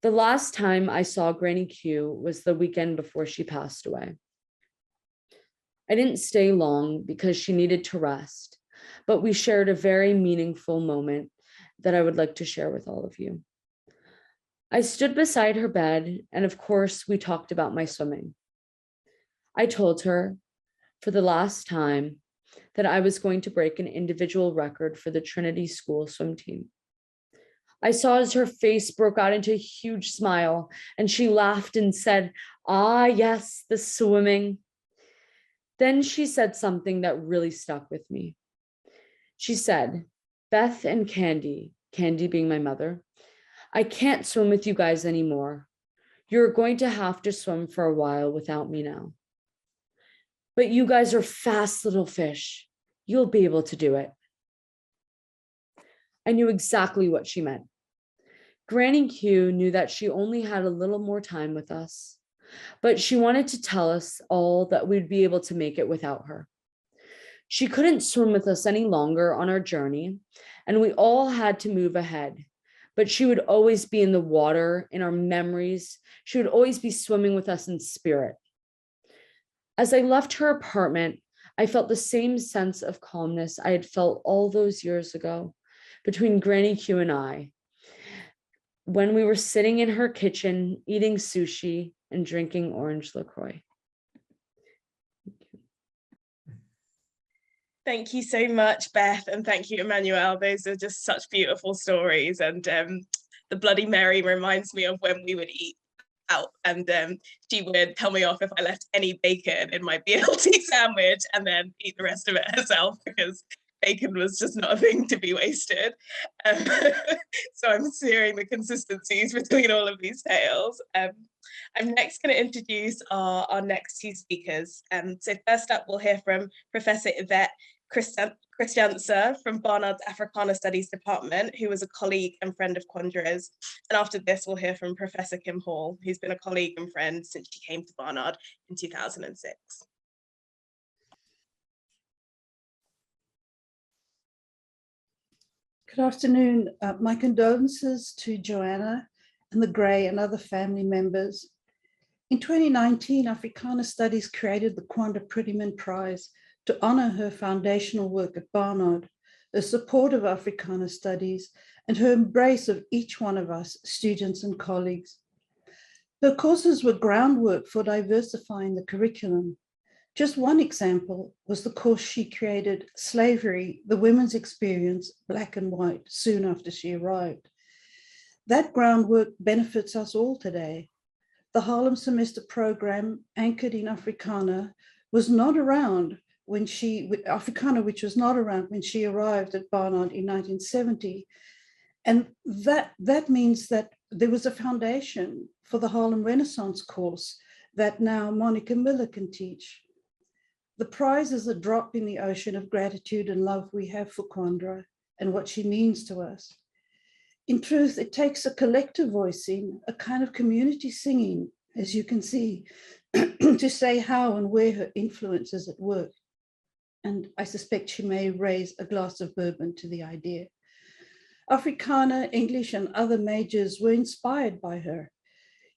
The last time I saw Granny Q was the weekend before she passed away. I didn't stay long because she needed to rest, but we shared a very meaningful moment that I would like to share with all of you. I stood beside her bed, and of course, we talked about my swimming. I told her, for the last time, that I was going to break an individual record for the Trinity School swim team. I saw as her face broke out into a huge smile, and she laughed and said, "Ah, yes, the swimming." Then she said something that really stuck with me. She said, "Beth and Candy," Candy being my mother, "I can't swim with you guys anymore. You're going to have to swim for a while without me now. But you guys are fast little fish. You'll be able to do it." I knew exactly what she meant. Granny Q knew that she only had a little more time with us, but she wanted to tell us all that we'd be able to make it without her. She couldn't swim with us any longer on our journey, and we all had to move ahead, but she would always be in the water, in our memories. She would always be swimming with us in spirit. As I left her apartment, I felt the same sense of calmness I had felt all those years ago between Granny Q and I, when we were sitting in her kitchen, eating sushi and drinking orange LaCroix. Thank you so much, Beth, and thank you, Emmanuel. Those are just such beautiful stories. And the Bloody Mary reminds me of when we would eat out, and she would tell me off if I left any bacon in my BLT sandwich and then eat the rest of it herself, because bacon was just not a thing to be wasted. So I'm seeing the consistencies between all of these tales. I'm next going to introduce our next two speakers. So first up, we'll hear from Professor Yvette Christianse from Barnard's Africana Studies Department, who was a colleague and friend of Quandra's. And after this, we'll hear from Professor Kim Hall, who's been a colleague and friend since she came to Barnard in 2006. Good afternoon. My condolences to Joanna and the Gray and other family members. In 2019, Africana Studies created the Quandra Prettyman Prize to honor her foundational work at Barnard, her support of Africana Studies, and her embrace of each one of us, students and colleagues. Her courses were groundwork for diversifying the curriculum. Just one example was the course she created, Slavery, the Women's Experience, Black and White, soon after she arrived. That groundwork benefits us all today. The Harlem Semester program, anchored in Africana, was not around when Africana, which was not around when she arrived at Barnard in 1970. And that means that there was a foundation for the Harlem Renaissance course that now Monica Miller can teach. The prize is a drop in the ocean of gratitude and love we have for Quandra and what she means to us. In truth, it takes a collective voicing, a kind of community singing, as you can see, to say how and where her influence is at work. And I suspect she may raise a glass of bourbon to the idea. Africana, English, and other majors were inspired by her.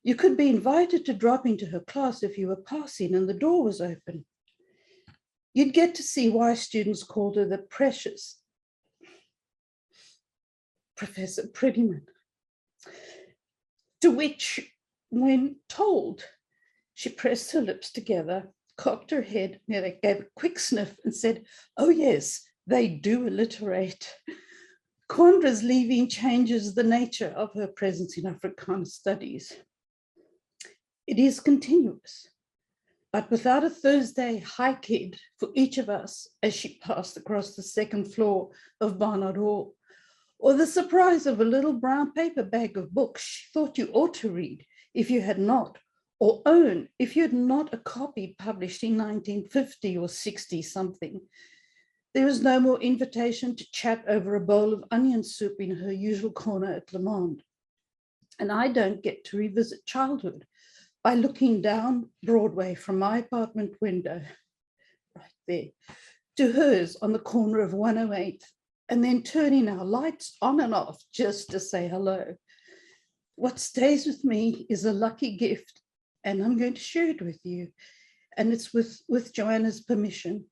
You could be invited to drop into her class if you were passing and the door was open. You'd get to see why students called her the precious Professor Prettyman, to which, when told, she pressed her lips together, cocked her head, gave a quick sniff and said, "Oh yes, they do alliterate." Quandra's leaving changes the nature of her presence in Africana Studies. It is continuous, but without a Thursday high kid for each of us as she passed across the second floor of Barnard Hall, Or the surprise of a little brown paper bag of books she thought you ought to read if you had not, or own if you had not a copy published in 1950 or 60 something. There was no more invitation to chat over a bowl of onion soup in her usual corner at Le Monde. And I don't get to revisit childhood by looking down Broadway from my apartment window, right there, to hers on the corner of 108th, and then turning our lights on and off just to say hello. What stays with me is a lucky gift, and I'm going to share it with you. And it's with Joanna's permission.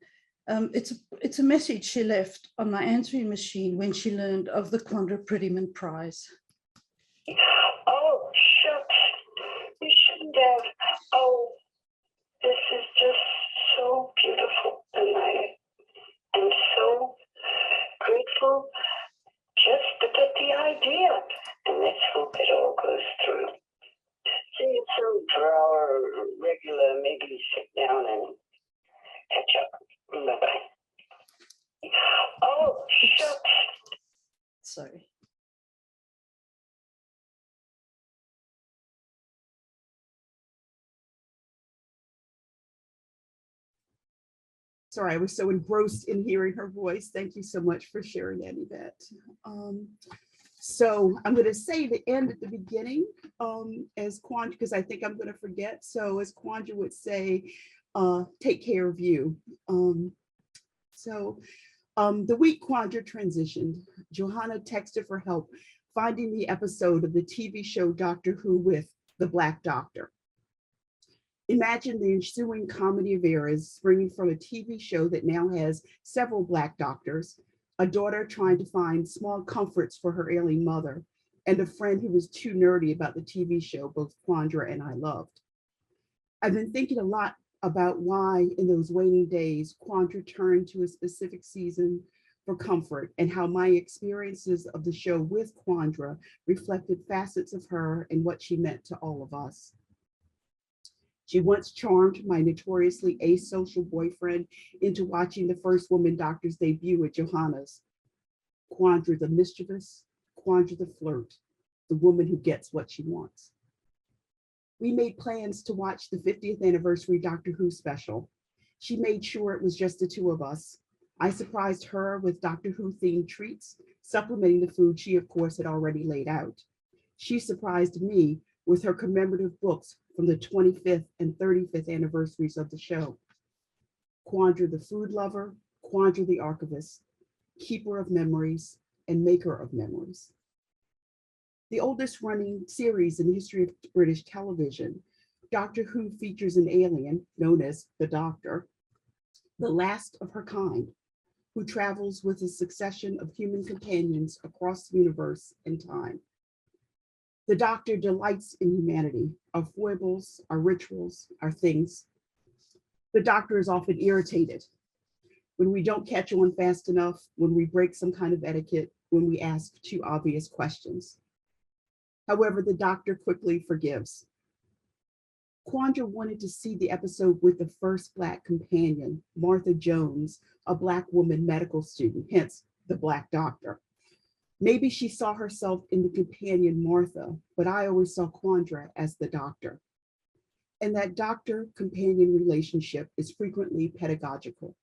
It's a message she left on my answering machine when she learned of the Quandra Prettyman Prize. Oh, shucks, you shouldn't have. Oh, this is just so beautiful, and I am so grateful just to get the idea, and let's hope it all goes through. See you soon for our regular, maybe sit down and catch up. Bye-bye. Oh, shucks. Sorry. Sorry, I was so engrossed in hearing her voice. Thank you so much for sharing that, Yvette. So I'm going to say the end at the beginning as Quandra, because I think I'm going to forget. So as Quandra would say, take care of you. The week Quandra transitioned, Johanna texted for help finding the episode of the TV show Doctor Who with the Black Doctor. Imagine the ensuing comedy of errors springing from a TV show that now has several Black doctors, a daughter trying to find small comforts for her ailing mother, and a friend who was too nerdy about the TV show both Quandra and I loved. I've been thinking a lot about why in those waning days, Quandra turned to a specific season for comfort, and how my experiences of the show with Quandra reflected facets of her and what she meant to all of us. She once charmed my notoriously asocial boyfriend into watching the first woman doctor's debut at Johanna's. Quandra the mischievous, Quandra the flirt, the woman who gets what she wants. We made plans to watch the 50th anniversary Doctor Who special. She made sure it was just the two of us. I surprised her with Doctor Who themed treats, supplementing the food she of course had already laid out. She surprised me with her commemorative books from the 25th and 35th anniversaries of the show. Quandra the food lover, Quandra the archivist, keeper of memories, and maker of memories. The oldest running series in the history of British television, Doctor Who features an alien known as the Doctor, the last of her kind, who travels with a succession of human companions across the universe and time. The Doctor delights in humanity, our foibles, our rituals, our things. The Doctor is often irritated when we don't catch on fast enough, when we break some kind of etiquette, when we ask too obvious questions. However, the Doctor quickly forgives. Quandra wanted to see the episode with the first Black companion, Martha Jones, a Black woman medical student, hence the Black Doctor. Maybe she saw herself in the companion Martha, but I always saw Quandra as the Doctor. And that doctor-companion relationship is frequently pedagogical.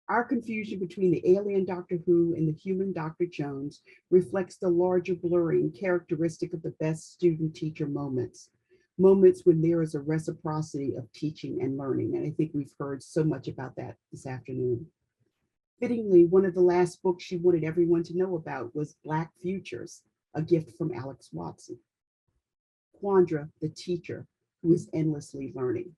Our confusion between the alien Doctor Who and the human Dr. Jones reflects the larger blurring characteristic of the best student-teacher moments when there is a reciprocity of teaching and learning. And I think we've heard so much about that this afternoon. Fittingly, one of the last books she wanted everyone to know about was Black Futures, a gift from Alex Watson. Quandra, the teacher, who is endlessly learning.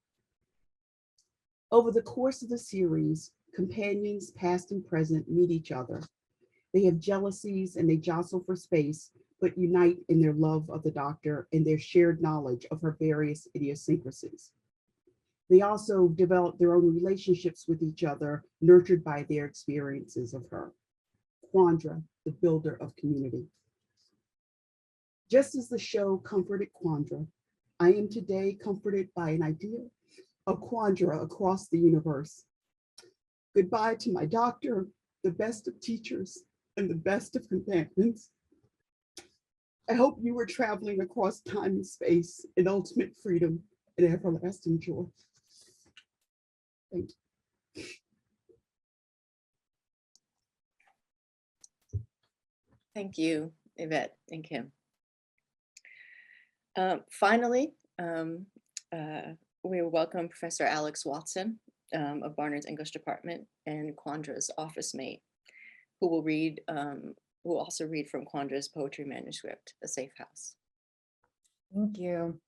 Over the course of the series, companions past and present meet each other. They have jealousies and they jostle for space, but unite in their love of the Doctor and their shared knowledge of her various idiosyncrasies. They also develop their own relationships with each other, nurtured by their experiences of her. Quandra, the builder of community. Just as the show comforted Quandra, I am today comforted by an idea of Quandra across the universe. Goodbye to my doctor, the best of teachers, and the best of companions. I hope you are traveling across time and space in ultimate freedom and everlasting joy. Thank you. Thank you, Yvette and Kim. Finally, we welcome Professor Alex Watson of Barnard's English Department and Quandra's office mate, who will also read from Quandra's poetry manuscript, A Safe House. Thank you.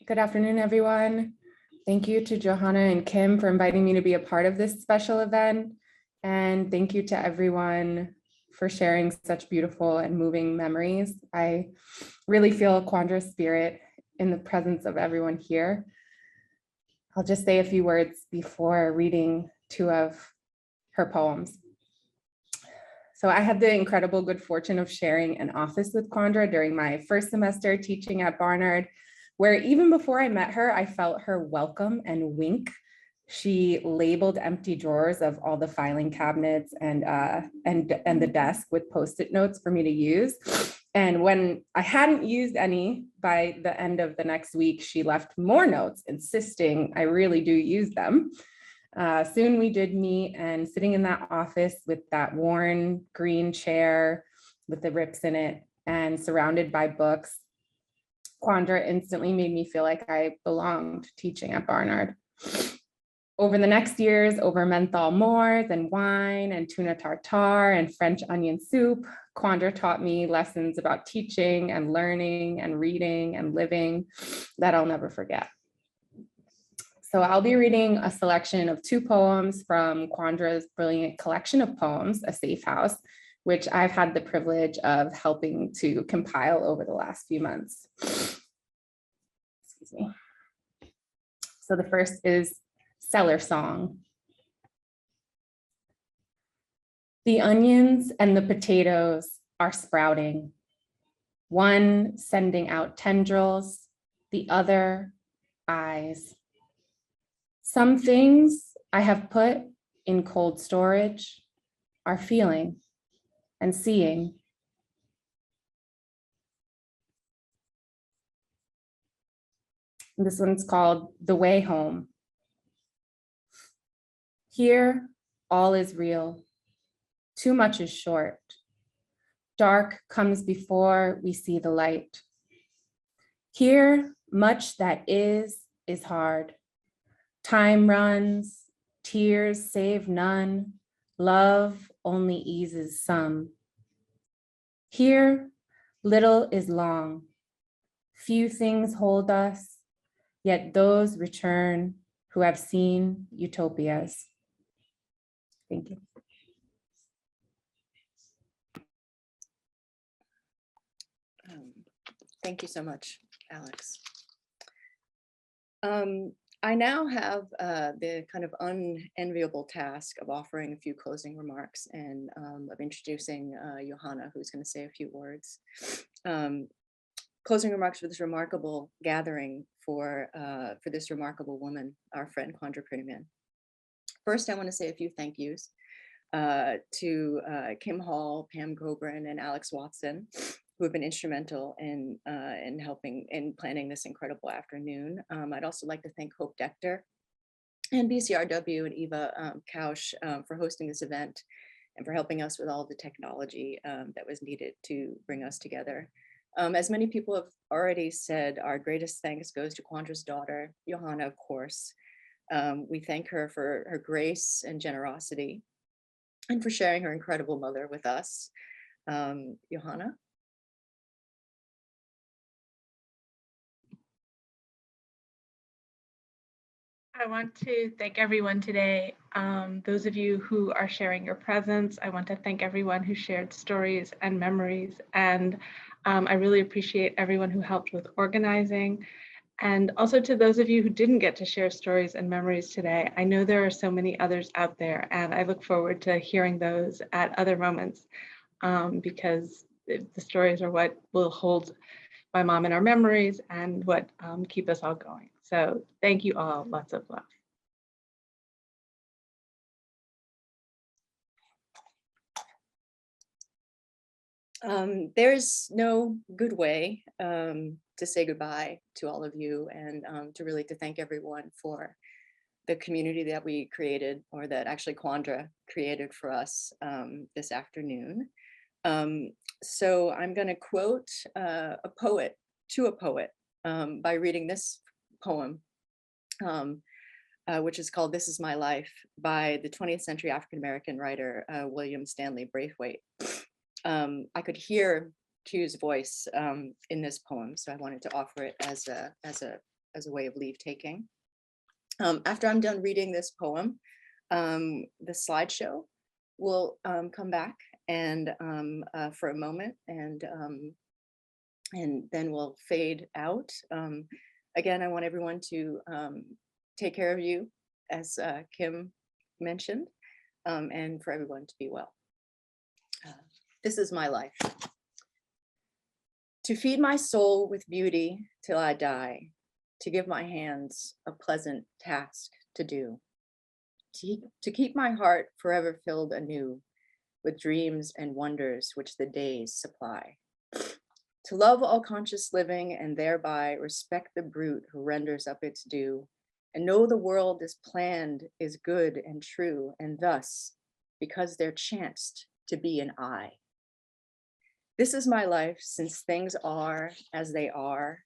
Good afternoon, everyone. Thank you to Johanna and Kim for inviting me to be a part of this special event. And thank you to everyone for sharing such beautiful and moving memories. I really feel Quandra's spirit in the presence of everyone here. I'll just say a few words before reading two of her poems. So I had the incredible good fortune of sharing an office with Quandra during my first semester teaching at Barnard, where even before I met her, I felt her welcome and wink. She labeled empty drawers of all the filing cabinets and the desk with Post-it notes for me to use. And when I hadn't used any by the end of the next week, she left more notes, insisting I really do use them. Soon we did meet, and sitting in that office with that worn green chair with the rips in it and surrounded by books, Quandra instantly made me feel like I belonged teaching at Barnard. Over the next years, over menthol mores and wine and tuna tartare and French onion soup, Quandra taught me lessons about teaching and learning and reading and living that I'll never forget. So I'll be reading a selection of two poems from Quandra's brilliant collection of poems, A Safe House, which I've had the privilege of helping to compile over the last few months. Excuse me. So the first is Cellar Song. The onions and the potatoes are sprouting, one sending out tendrils, the other eyes. Some things I have put in cold storage are feeling and seeing. And this one's called The Way Home. Here, all is real. Too much is short. Dark comes before we see the light. Here, much that is hard. Time runs, tears save none, love only eases some. Here, little is long. Few things hold us, yet those return who have seen utopias. Thank you. Thank you so much, Alex. I now have the kind of unenviable task of offering a few closing remarks and of introducing Johanna, who's going to say a few words. Closing remarks for this remarkable gathering for this remarkable woman, our friend Quandra Prettyman. First, I want to say a few thank yous to Kim Hall, Pam Gobrin, and Alex Watson, who have been instrumental in helping in planning this incredible afternoon. I'd also like to thank Hope Decter and BCRW and Eva Kausch for hosting this event and for helping us with all of the technology that was needed to bring us together. As many people have already said, our greatest thanks goes to Quandra's daughter, Johanna, of course. We thank her for her grace and generosity and for sharing her incredible mother with us. Johanna? I want to thank everyone today. Those of you who are sharing your presence, I want to thank everyone who shared stories and memories. And I really appreciate everyone who helped with organizing. And also to those of you who didn't get to share stories and memories today, I know there are so many others out there, and I look forward to hearing those at other moments because the stories are what will hold my mom in our memories and what keep us all going. So thank you all, lots of love. There's no good way to say goodbye to all of you and to thank everyone for the community that we created, or that actually Quandra created for us this afternoon. So I'm going to quote a poet by reading this poem, which is called "This Is My Life" by the 20th century African-American writer William Stanley Braithwaite. I could hear Q's voice in this poem, so I wanted to offer it as a way of leave taking. After I'm done reading this poem, the slideshow will come back and for a moment, and then we'll fade out. Again, I want everyone to take care of you, as Kim mentioned, and for everyone to be well. This is my life. To feed my soul with beauty till I die, to give my hands a pleasant task to do, to keep my heart forever filled anew with dreams and wonders which the days supply, to love all conscious living and thereby respect the brute who renders up its due, and know the world is planned, is good and true, and thus, because there chanced to be an I. This is my life, since things are as they are,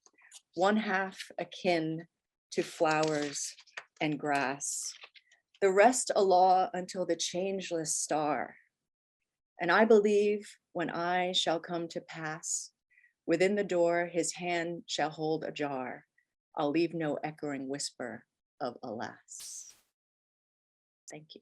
one half akin to flowers and grass, the rest a law until the changeless star. And I believe when I shall come to pass, within the door his hand shall hold ajar, I'll leave no echoing whisper of alas. Thank you.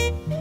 you.